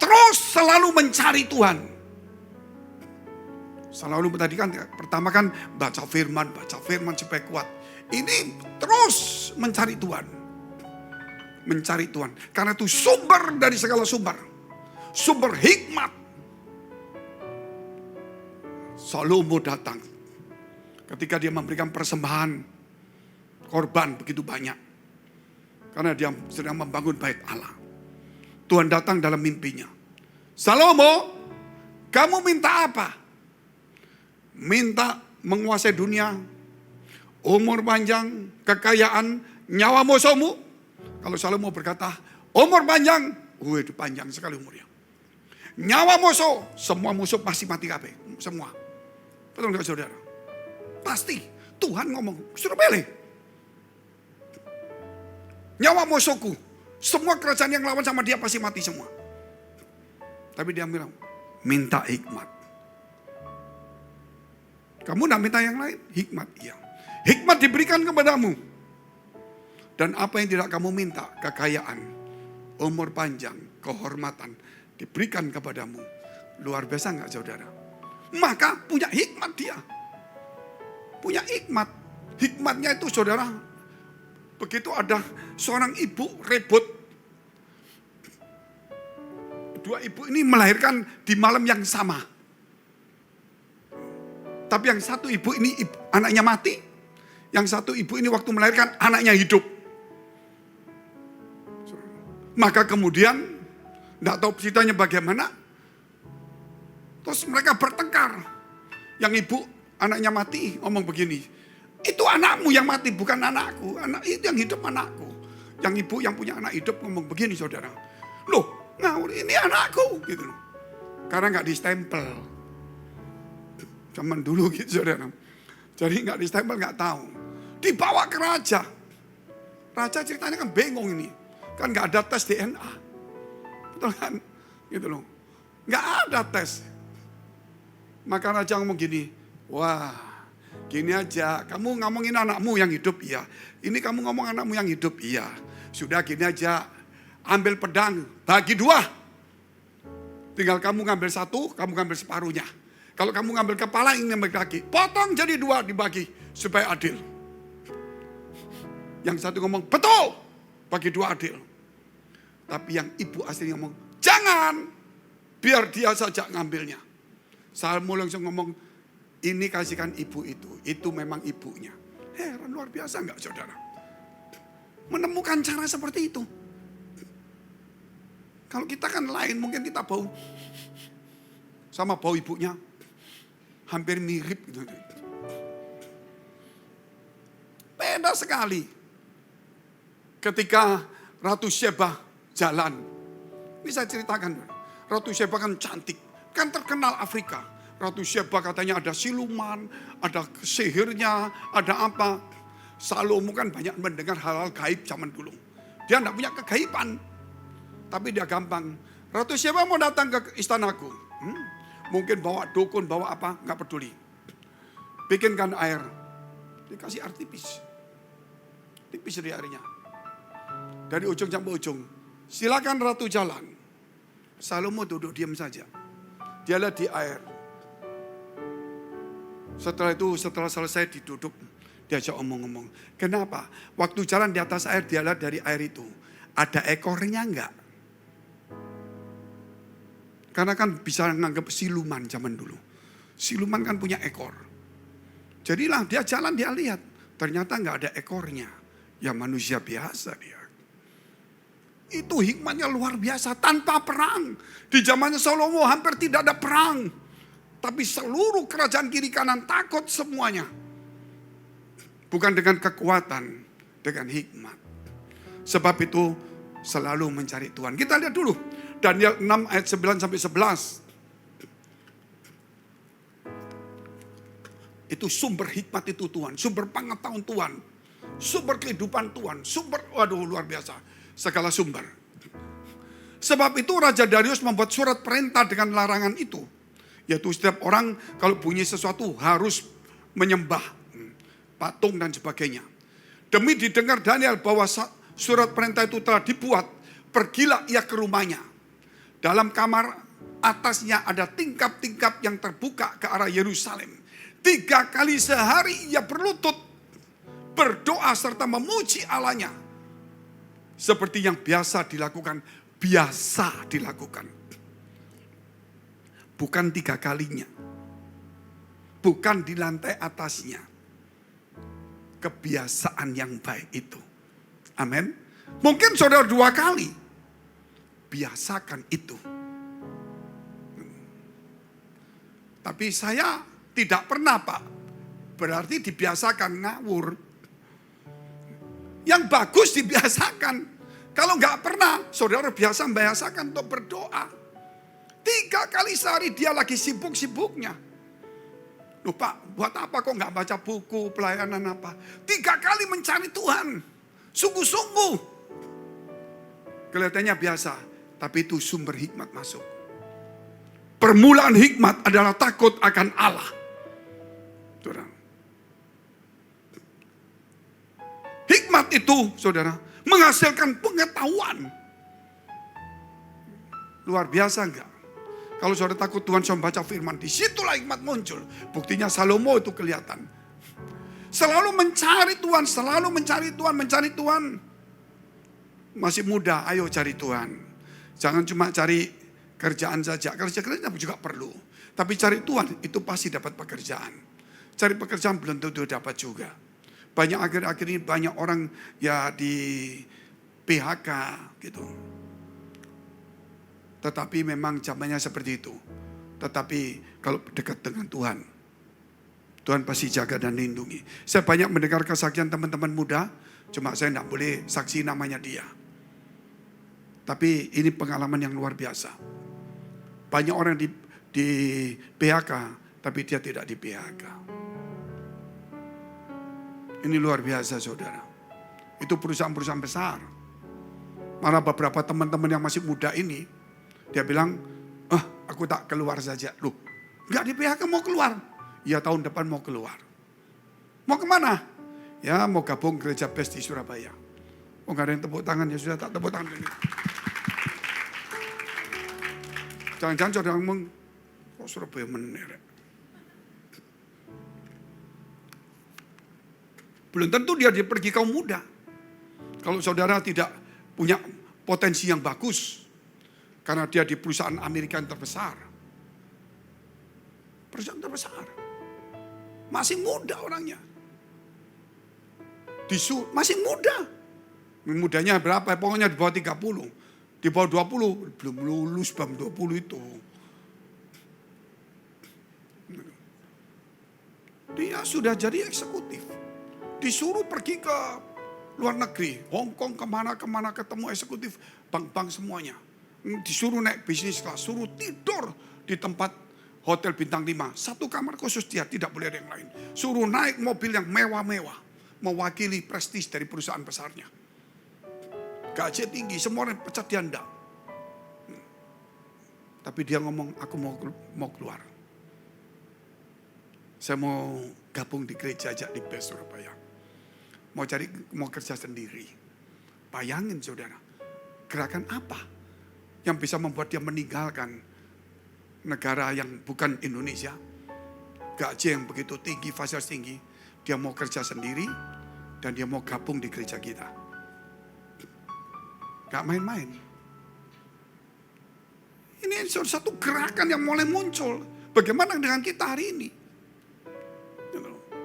Terus selalu mencari Tuhan. Selalu tadi kan pertama kan baca firman supaya kuat. Ini terus mencari Tuhan. Mencari Tuhan. Karena itu sumber dari segala sumber. Sumber hikmat. Salomo datang. Ketika dia memberikan persembahan korban begitu banyak. Karena dia sedang membangun bait Allah. Tuhan datang dalam mimpinya. Salomo, kamu minta apa? Minta menguasai dunia, umur panjang, kekayaan, nyawa musuhmu. Kalau Salomo berkata, umur panjang, itu panjang sekali umurnya. Nyawa musuh, semua musuh pasti mati kabeh, semua. Betul nggak saudara? Pasti. Tuhan ngomong, suruh pilih. Nyawa musuhku, semua kerajaan yang lawan sama dia pasti mati semua. Tapi dia bilang, minta hikmat. Kamu tidak minta yang lain? Hikmat, iya. Hikmat diberikan kepadamu. Dan apa yang tidak kamu minta, kekayaan, umur panjang, kehormatan, diberikan kepadamu. Luar biasa enggak saudara? Maka punya hikmat dia. Punya hikmat. Hikmatnya itu saudara, begitu ada seorang ibu ribut. Dua ibu ini melahirkan di malam yang sama. Tapi yang satu ibu ini anaknya mati. Yang satu ibu ini waktu melahirkan anaknya hidup. Maka kemudian, tidak tahu ceritanya bagaimana. Terus mereka bertengkar. Yang ibu anaknya mati ngomong begini. Itu anakmu yang mati bukan anakku. Itu yang hidup anakku. Yang ibu yang punya anak hidup ngomong begini saudara. Loh ngawur ini anakku. Gitu loh. Karena nggak distempel. Zaman dulu gitu saudara. Jadi nggak distempel nggak tahu. Dibawa ke raja. Raja ceritanya kan bingung ini. Kan nggak ada tes DNA. Betul kan? Gitu loh. Nggak ada tes. Maka raja ngomong gini. Wah gini aja. Kamu ngomongin anakmu yang hidup iya. Ini kamu ngomong anakmu yang hidup iya. Sudah gini aja. Ambil pedang. Bagi dua. Tinggal kamu ngambil satu. Kamu ngambil separuhnya. Kalau kamu ngambil kepala ini ngambil kaki. Potong jadi dua dibagi. Supaya adil. Yang satu ngomong betul. Bagi dua adil. Tapi yang ibu asli ngomong, jangan, biar dia saja ngambilnya. Salomo langsung ngomong, ini kasihkan ibu itu memang ibunya. Heran luar biasa enggak saudara? Menemukan cara seperti itu. Kalau kita kan lain, mungkin kita bau sama bau ibunya, hampir mirip gitu. Beda sekali. Ketika Ratu Syeba jalan. Ini saya ceritakan. Ratu Syeba kan cantik. Kan terkenal Afrika. Ratu Syeba katanya ada siluman. Ada sihirnya. Ada apa. Salomo kan banyak mendengar hal-hal gaib zaman dulu. Dia tidak punya kegaiban. Tapi dia gampang. Ratu Syeba mau datang ke istanaku. Mungkin bawa dukun, bawa apa. Nggak peduli. Bikinkan air. Dikasih air tipis. Tipis dari airnya. Dari ujung sampai ujung. Silakan ratu jalan. Salomo duduk diam saja. Dia lihat di air. Setelah itu, setelah selesai diduduk, diajak omong-omong. Kenapa? Waktu jalan di atas air, dia lihat dari air itu. Ada ekornya enggak? Karena kan bisa menganggap siluman zaman dulu. Siluman kan punya ekor. Jadilah dia jalan, dia lihat. Ternyata enggak ada ekornya. Ya manusia biasa dia. Itu hikmatnya luar biasa, tanpa perang. Di zamannya Salomo hampir tidak ada perang. Tapi seluruh kerajaan kiri kanan takut semuanya. Bukan dengan kekuatan, dengan hikmat. Sebab itu selalu mencari Tuhan. Kita lihat dulu Daniel 6 ayat 9 sampai 11. Itu sumber hikmat itu Tuhan, sumber pengetahuan Tuhan, sumber kehidupan Tuhan, sumber, waduh luar biasa, segala sumber. Sebab itu Raja Darius membuat surat perintah dengan larangan itu. Yaitu setiap orang kalau bunyi sesuatu harus menyembah patung dan sebagainya. Demi didengar Daniel bahwa surat perintah itu telah dibuat, pergilah ia ke rumahnya. Dalam kamar atasnya ada tingkap-tingkap yang terbuka ke arah Yerusalem. 3 kali sehari ia berlutut, berdoa serta memuji Allahnya. Seperti yang biasa dilakukan. Bukan 3 kalinya. Bukan di lantai atasnya. Kebiasaan yang baik itu. Amin. Mungkin saudara 2 kali. Biasakan itu. Tapi saya tidak pernah, Pak. Berarti dibiasakan ngawur. Yang bagus dibiasakan. Kalau nggak pernah, saudara biasakan untuk berdoa. 3 kali sehari dia lagi sibuk-sibuknya. Loh Pak, buat apa kok nggak baca buku, pelayanan apa? 3 kali mencari Tuhan. Sungguh-sungguh. Kelihatannya biasa, tapi itu sumber hikmat masuk. Permulaan hikmat adalah takut akan Allah. Saudara. Hikmat itu, saudara, menghasilkan pengetahuan. Luar biasa enggak? Kalau saudara takut Tuhan, saudara baca firman, disitulah hikmat muncul. Buktinya Salomo itu kelihatan. Selalu mencari Tuhan, mencari Tuhan. Masih muda, ayo cari Tuhan. Jangan cuma cari kerjaan saja. Kerja juga perlu. Tapi cari Tuhan, itu pasti dapat pekerjaan. Cari pekerjaan belum tentu dapat juga. Banyak akhir-akhir ini banyak orang ya di PHK gitu. Tetapi memang zamannya seperti itu. Tetapi kalau dekat dengan Tuhan, Tuhan pasti jaga dan lindungi. Saya banyak mendengar kesaksian teman-teman muda, cuma saya tidak boleh saksi namanya dia. Tapi ini pengalaman yang luar biasa. Banyak orang di PHK, tapi dia tidak di PHK. Ini luar biasa saudara. Itu perusahaan-perusahaan besar. Malah beberapa teman-teman yang masih muda ini, dia bilang, aku tak keluar saja. Loh, gak di PHK mau keluar. Ya tahun depan mau keluar. Mau kemana? Ya mau gabung gereja Best di Surabaya. Oh gak ada yang tepuk tangan, ya sudah tak tepuk tangan. Jangan-jangan saudara ngomong, kok Surabaya menerek. Belum tentu dia pergi kaum muda. Kalau saudara tidak punya potensi yang bagus. Karena dia di perusahaan Amerika yang terbesar. Perusahaan terbesar. Masih muda orangnya. Masih muda. Mudanya berapa? Pokoknya di bawah 30. Di bawah 20. Belum lulus bang 20 itu. Dia sudah jadi eksekutif. Disuruh pergi ke luar negeri. Hong Kong kemana-kemana ketemu eksekutif. Bank-bank semuanya. Disuruh naik bisnis kelas. Suruh tidur di tempat hotel bintang 5. 1 kamar khusus dia. Tidak boleh ada yang lain. Suruh naik mobil yang mewah-mewah. Mewakili prestis dari perusahaan besarnya. Gaji tinggi. Semua orang pecat dia enggak. Tapi dia ngomong, aku mau keluar. Saya mau gabung di gereja aja di Best Surabaya. Mau kerja sendiri. Bayangin saudara, gerakan apa yang bisa membuat dia meninggalkan negara yang bukan Indonesia, gaji yang begitu tinggi, fasilitas tinggi, dia mau kerja sendiri dan dia mau gabung di gereja kita. Gak main-main. Ini satu gerakan yang mulai muncul. Bagaimana dengan kita hari ini?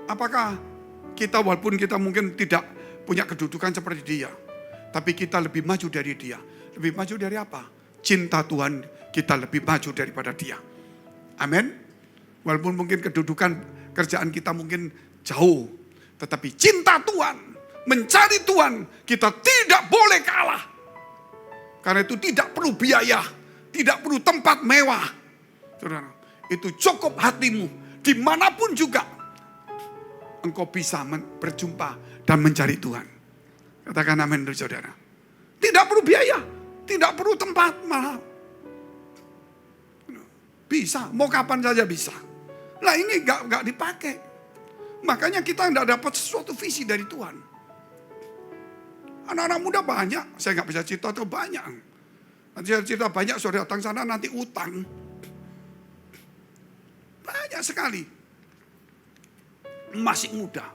Apakah kita walaupun kita mungkin tidak punya kedudukan seperti dia, tapi kita lebih maju dari dia. Lebih maju dari apa? Cinta Tuhan kita lebih maju daripada dia. Amin. Walaupun mungkin kedudukan kerjaan kita mungkin jauh, tetapi cinta Tuhan mencari Tuhan, kita tidak boleh kalah. Karena itu tidak perlu biaya, tidak perlu tempat mewah. Saudara, itu cukup hatimu. Dimanapun juga, engkau bisa berjumpa dan mencari Tuhan. Katakan amin dari saudara. Tidak perlu biaya, tidak perlu tempat mahal. Bisa, mau kapan saja bisa. Nah ini gak dipakai. Makanya kita tidak dapat sesuatu visi dari Tuhan. Anak-anak muda banyak, saya gak bisa cerita atau banyak. Nanti saya cerita banyak, saudara datang sana nanti utang. Banyak sekali. Masih muda.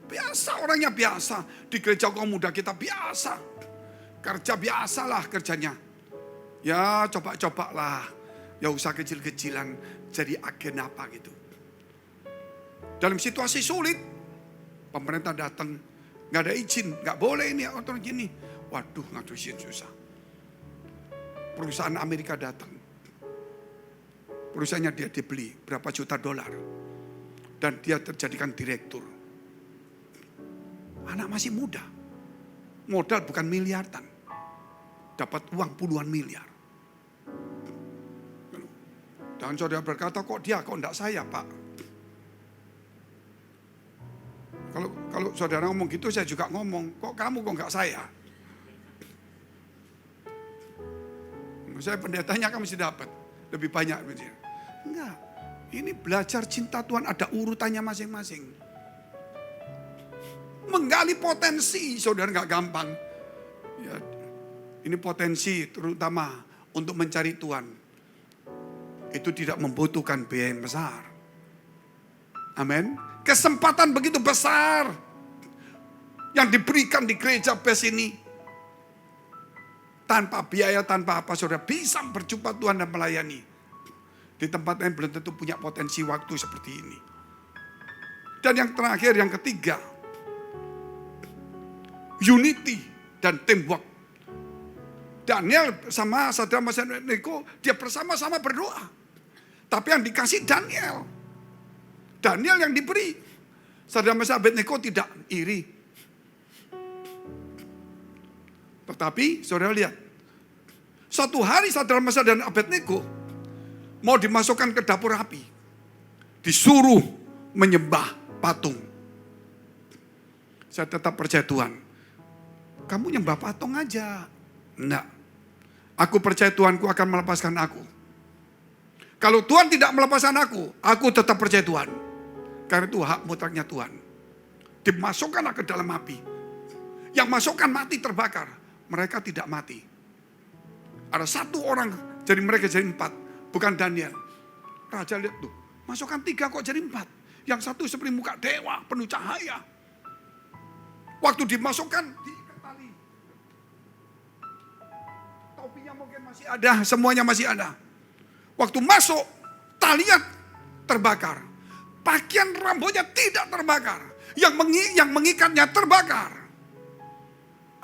Biasa, orangnya biasa. Di gereja kaum muda kita biasa. Kerja biasalah kerjanya. Ya coba-coba lah. Ya usaha kecil-kecilan jadi agen apa gitu. Dalam situasi sulit, pemerintah datang, nggak ada izin, nggak boleh ini atau gini. Waduh, nggak ada izin susah. Perusahaan Amerika datang, perusahaannya dia dibeli berapa juta dolar, dan dia terjadikan direktur. Anak masih muda, modal bukan miliaran, dapat uang puluhan miliar. Dan saudara berkata, kok dia, kok enggak saya Pak? Kalau saudara ngomong gitu, saya juga ngomong, kok kamu kok enggak saya? Saya pendetanya kan mesti dapat lebih banyak. Enggak, ini belajar cinta Tuhan ada urutannya masing-masing. Menggali potensi, saudara enggak gampang. Ya, ini potensi terutama untuk mencari Tuhan. Itu tidak membutuhkan biaya yang besar. Amin. Kesempatan begitu besar yang diberikan di gereja PES ini. Tanpa biaya, tanpa apa, saudara bisa berjumpa Tuhan dan melayani. Di tempat lain belum tentu punya potensi waktu seperti ini. Dan yang terakhir, yang ketiga, unity dan teamwork. Daniel sama Sadrak, Mesak, dan Abednego, dia bersama-sama berdoa. Tapi yang dikasih Daniel. Daniel yang diberi. Sadrak, Mesak, dan Abednego tidak iri. Tetapi saudara lihat. Suatu hari Sadrak, Mesak, dan Abednego mau dimasukkan ke dapur api. Disuruh menyembah patung. Saya tetap percaya Tuhan. Kamu nyembah patung aja. Enggak. Aku percaya Tuhanku akan melepaskan aku. Kalau Tuhan tidak melepaskan aku tetap percaya Tuhan. Karena itu hak mutlaknya Tuhan. Dimasukkanlah ke dalam api. Yang masukkan mati terbakar. Mereka tidak mati. Ada satu orang, jadi mereka jadi 4. Bukan Daniel. Raja lihat tuh, masukkan 3 kok jadi 4. Yang satu seperti muka dewa, penuh cahaya. Waktu dimasukkan, diikat tali. Topinya mungkin masih ada, semuanya masih ada. Waktu masuk, talinya terbakar. Pakaian rambutnya tidak terbakar. Yang mengikatnya terbakar.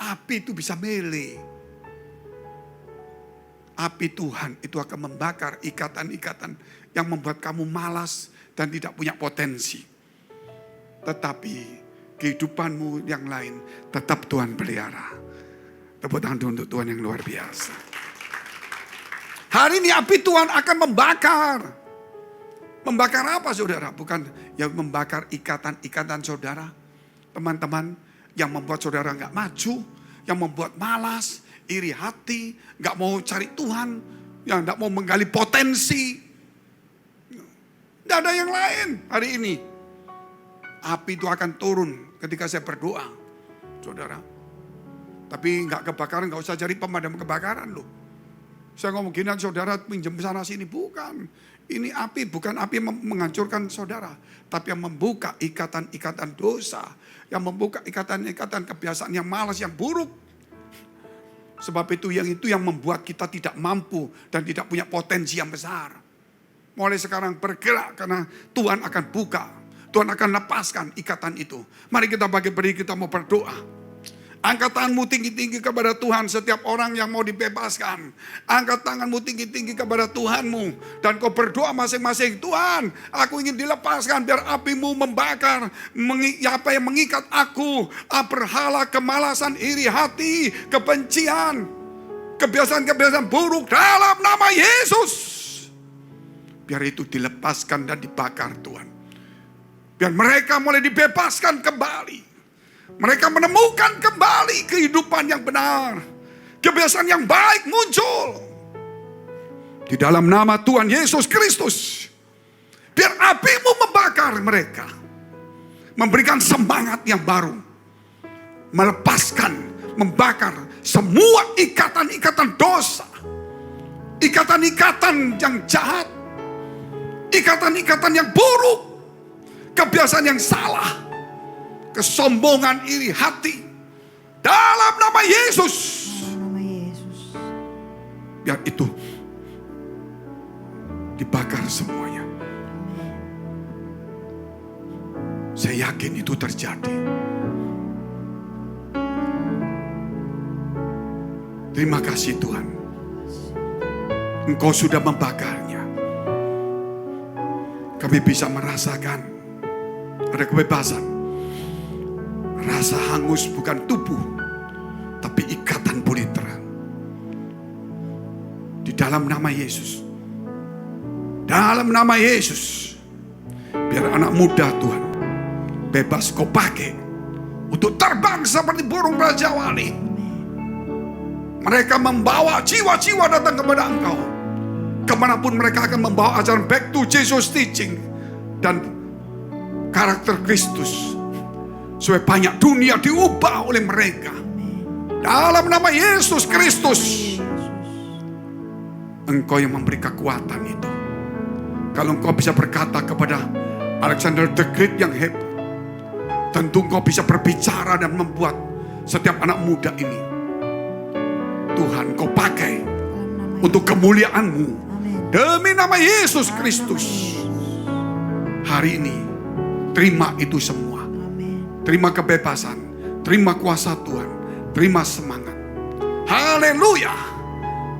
Api itu bisa mele. Api Tuhan itu akan membakar ikatan-ikatan yang membuat kamu malas dan tidak punya potensi. Tetapi kehidupanmu yang lain tetap Tuhan pelihara. Tepuk tangan untuk Tuhan yang luar biasa. Hari ini api Tuhan akan membakar. Membakar apa saudara? Bukan yang membakar ikatan-ikatan saudara. Teman-teman yang membuat saudara gak maju. Yang membuat malas, iri hati, gak mau cari Tuhan. Yang gak mau menggali potensi. Gak ada yang lain hari ini. Api itu akan turun ketika saya berdoa. Saudara. Tapi gak kebakaran, gak usah cari pemadam kebakaran loh. Saya ngomong gini, saudara pinjam sana sini. Bukan. Ini api bukan api yang menghancurkan saudara. Tapi yang membuka ikatan-ikatan dosa. Yang membuka ikatan-ikatan kebiasaan yang malas, yang buruk. Sebab itu yang membuat kita tidak mampu dan tidak punya potensi yang besar. Mulai sekarang bergerak karena Tuhan akan buka. Tuhan akan lepaskan ikatan itu. Mari kita bagi beri, kita mau berdoa. Angkat tanganmu tinggi-tinggi kepada Tuhan setiap orang yang mau dibebaskan. Angkat tanganmu tinggi-tinggi kepada Tuhanmu. Dan kau berdoa masing-masing. Tuhan, aku ingin dilepaskan biar apimu membakar. Apa yang mengikat aku. Berhala, kemalasan, iri hati, kebencian. Kebiasaan-kebiasaan buruk dalam nama Yesus. Biar itu dilepaskan dan dibakar Tuhan. Biar mereka mulai dibebaskan kembali. Mereka menemukan kembali kehidupan yang benar. Kebiasaan yang baik muncul. Di dalam nama Tuhan Yesus Kristus. Biar apimu membakar mereka. Memberikan semangat yang baru. Melepaskan, membakar semua ikatan-ikatan dosa. Ikatan-ikatan yang jahat. Ikatan-ikatan yang buruk. Kebiasaan yang salah. Kesombongan, iri hati. Dalam nama Yesus. Dalam nama Yesus. Biar itu dibakar semuanya. Saya yakin itu terjadi. Terima kasih Tuhan. Engkau sudah membakarnya. Kami bisa merasakan ada kebebasan. Rasa hangus bukan tubuh, tapi ikatan politer. Di dalam nama Yesus. Dalam nama Yesus. Biar anak muda Tuhan bebas kau pakai untuk terbang seperti burung rajawali. Mereka membawa jiwa-jiwa datang kepada Engkau. Kemanapun mereka akan membawa ajaran back to Jesus teaching dan karakter Kristus. Supaya banyak dunia diubah oleh mereka. Dalam nama Yesus Kristus. Engkau yang memberi kekuatan itu. Kalau engkau bisa berkata kepada Alexander the Great yang hebat. Tentu engkau bisa berbicara dan membuat setiap anak muda ini. Tuhan kau pakai untuk kemuliaan-Mu. Demi nama Yesus Kristus. Hari ini terima itu semua. Terima kebebasan, terima kuasa Tuhan, terima semangat. Haleluya.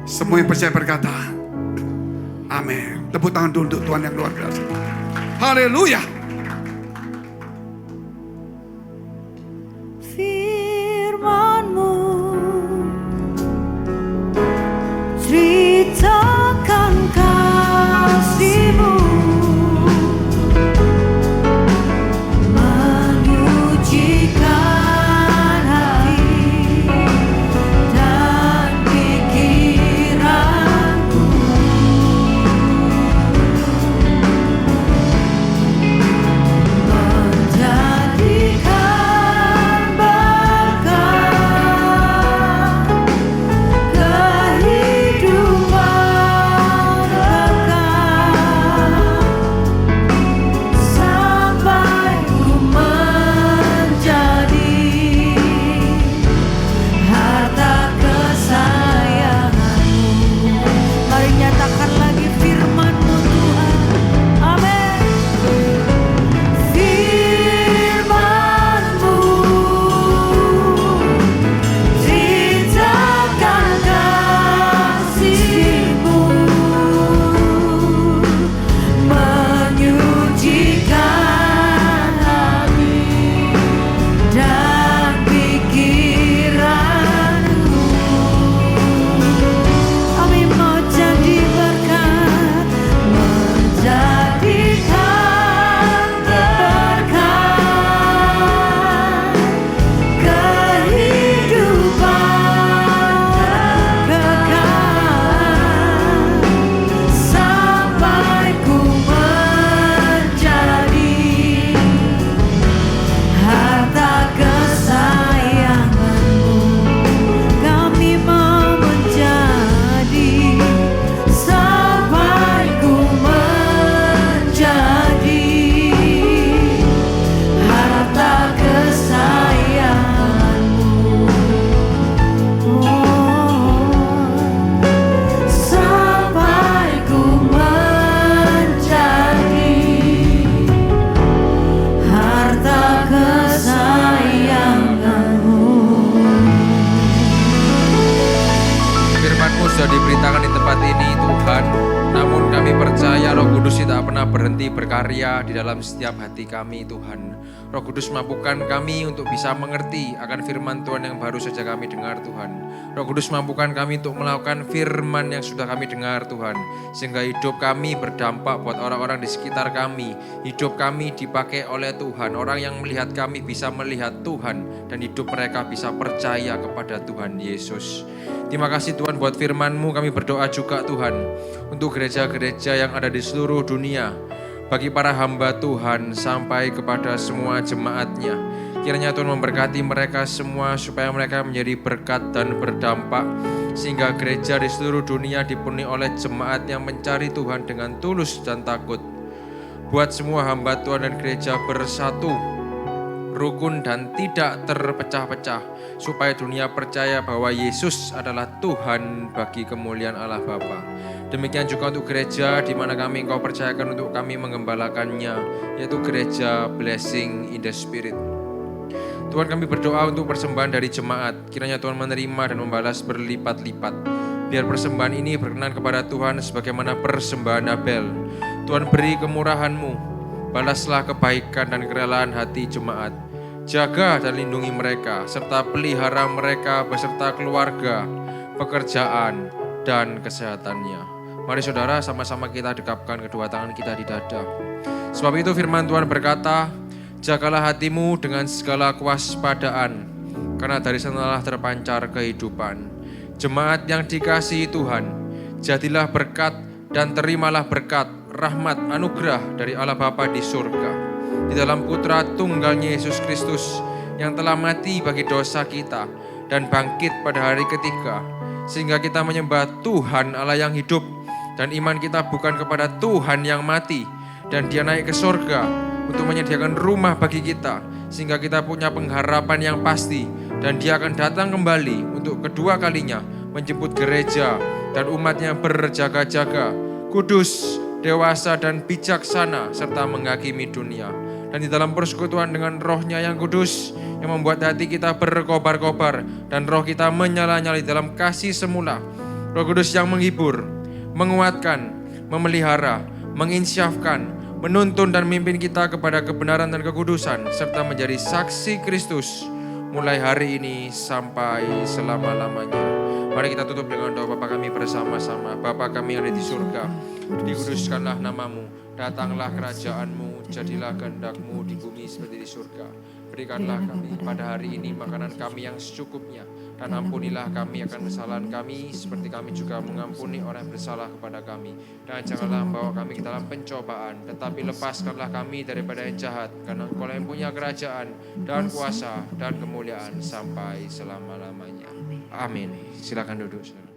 Semua yang percaya berkata, amin. Tepuk tangan dulu untuk Tuhan yang luar biasa. Haleluya. Firman-Mu, ceritakan kasih-Mu. Kudus tidak pernah berhenti berkarya di dalam setiap hati kami Tuhan. Roh Kudus mampukan kami untuk bisa mengerti akan firman Tuhan yang baru saja kami dengar Tuhan. Roh Kudus mampukan kami untuk melakukan firman yang sudah kami dengar Tuhan. Sehingga hidup kami berdampak buat orang-orang di sekitar kami. Hidup kami dipakai oleh Tuhan. Orang yang melihat kami bisa melihat Tuhan. Dan hidup mereka bisa percaya kepada Tuhan Yesus. Terima kasih Tuhan buat firman-Mu. Kami berdoa juga Tuhan untuk gereja-gereja yang ada di seluruh dunia. Bagi para hamba Tuhan sampai kepada semua jemaatnya. Kiranya Tuhan memberkati mereka semua supaya mereka menjadi berkat dan berdampak. Sehingga gereja di seluruh dunia dipenuhi oleh jemaat yang mencari Tuhan dengan tulus dan takut. Buat semua hamba Tuhan dan gereja bersatu, rukun dan tidak terpecah-pecah. Supaya dunia percaya bahwa Yesus adalah Tuhan bagi kemuliaan Allah Bapa. Demikian juga untuk gereja di mana kami Engkau percayakan untuk kami menggembalakannya, yaitu gereja Blessing in the Spirit. Tuhan, kami berdoa untuk persembahan dari jemaat. Kiranya Tuhan menerima dan membalas berlipat-lipat. Biar persembahan ini berkenan kepada Tuhan sebagaimana persembahan Abel. Tuhan, beri kemurahan-Mu. Balaslah kebaikan dan kerelaan hati jemaat. Jaga dan lindungi mereka, serta pelihara mereka beserta keluarga, pekerjaan, dan kesehatannya. Mari saudara, sama-sama kita dekapkan kedua tangan kita di dada. Sebab itu firman Tuhan berkata, jagalah hatimu dengan segala kewaspadaan, karena dari sanalah terpancar kehidupan. Jemaat yang dikasihi Tuhan, jadilah berkat dan terimalah berkat, rahmat, anugerah dari Allah Bapa di surga. Di dalam Putra Tunggalnya Yesus Kristus yang telah mati bagi dosa kita dan bangkit pada hari ketiga. Sehingga kita menyembah Tuhan Allah yang hidup dan iman kita bukan kepada Tuhan yang mati. Dan Dia naik ke surga untuk menyediakan rumah bagi kita. Sehingga kita punya pengharapan yang pasti. Dan Dia akan datang kembali untuk kedua kalinya menjemput gereja dan umatnya berjaga-jaga, kudus, dewasa dan bijaksana serta menghakimi dunia. Dan di dalam persekutuan dengan Roh-Nya yang kudus yang membuat hati kita berkobar-kobar dan roh kita menyala-nyala dalam kasih semula. Roh Kudus yang menghibur, menguatkan, memelihara, menginsyafkan, menuntun dan memimpin kita kepada kebenaran dan kekudusan serta menjadi saksi Kristus mulai hari ini sampai selama-lamanya. Mari kita tutup dengan doa Bapa kami bersama-sama. Bapa kami yang ada di surga, dikuduskanlah namamu, datanglah kerajaan-Mu, jadilah kehendak-Mu di bumi seperti di surga. Berikanlah kami pada hari ini makanan kami yang secukupnya, dan ampunilah kami akan kesalahan kami seperti kami juga mengampuni orang yang bersalah kepada kami. Dan janganlah membawa kami ke dalam pencobaan, tetapi lepaskanlah kami daripada yang jahat, karena Engkau yang punya kerajaan dan kuasa dan kemuliaan sampai selama-lamanya. Amin. Silakan duduk.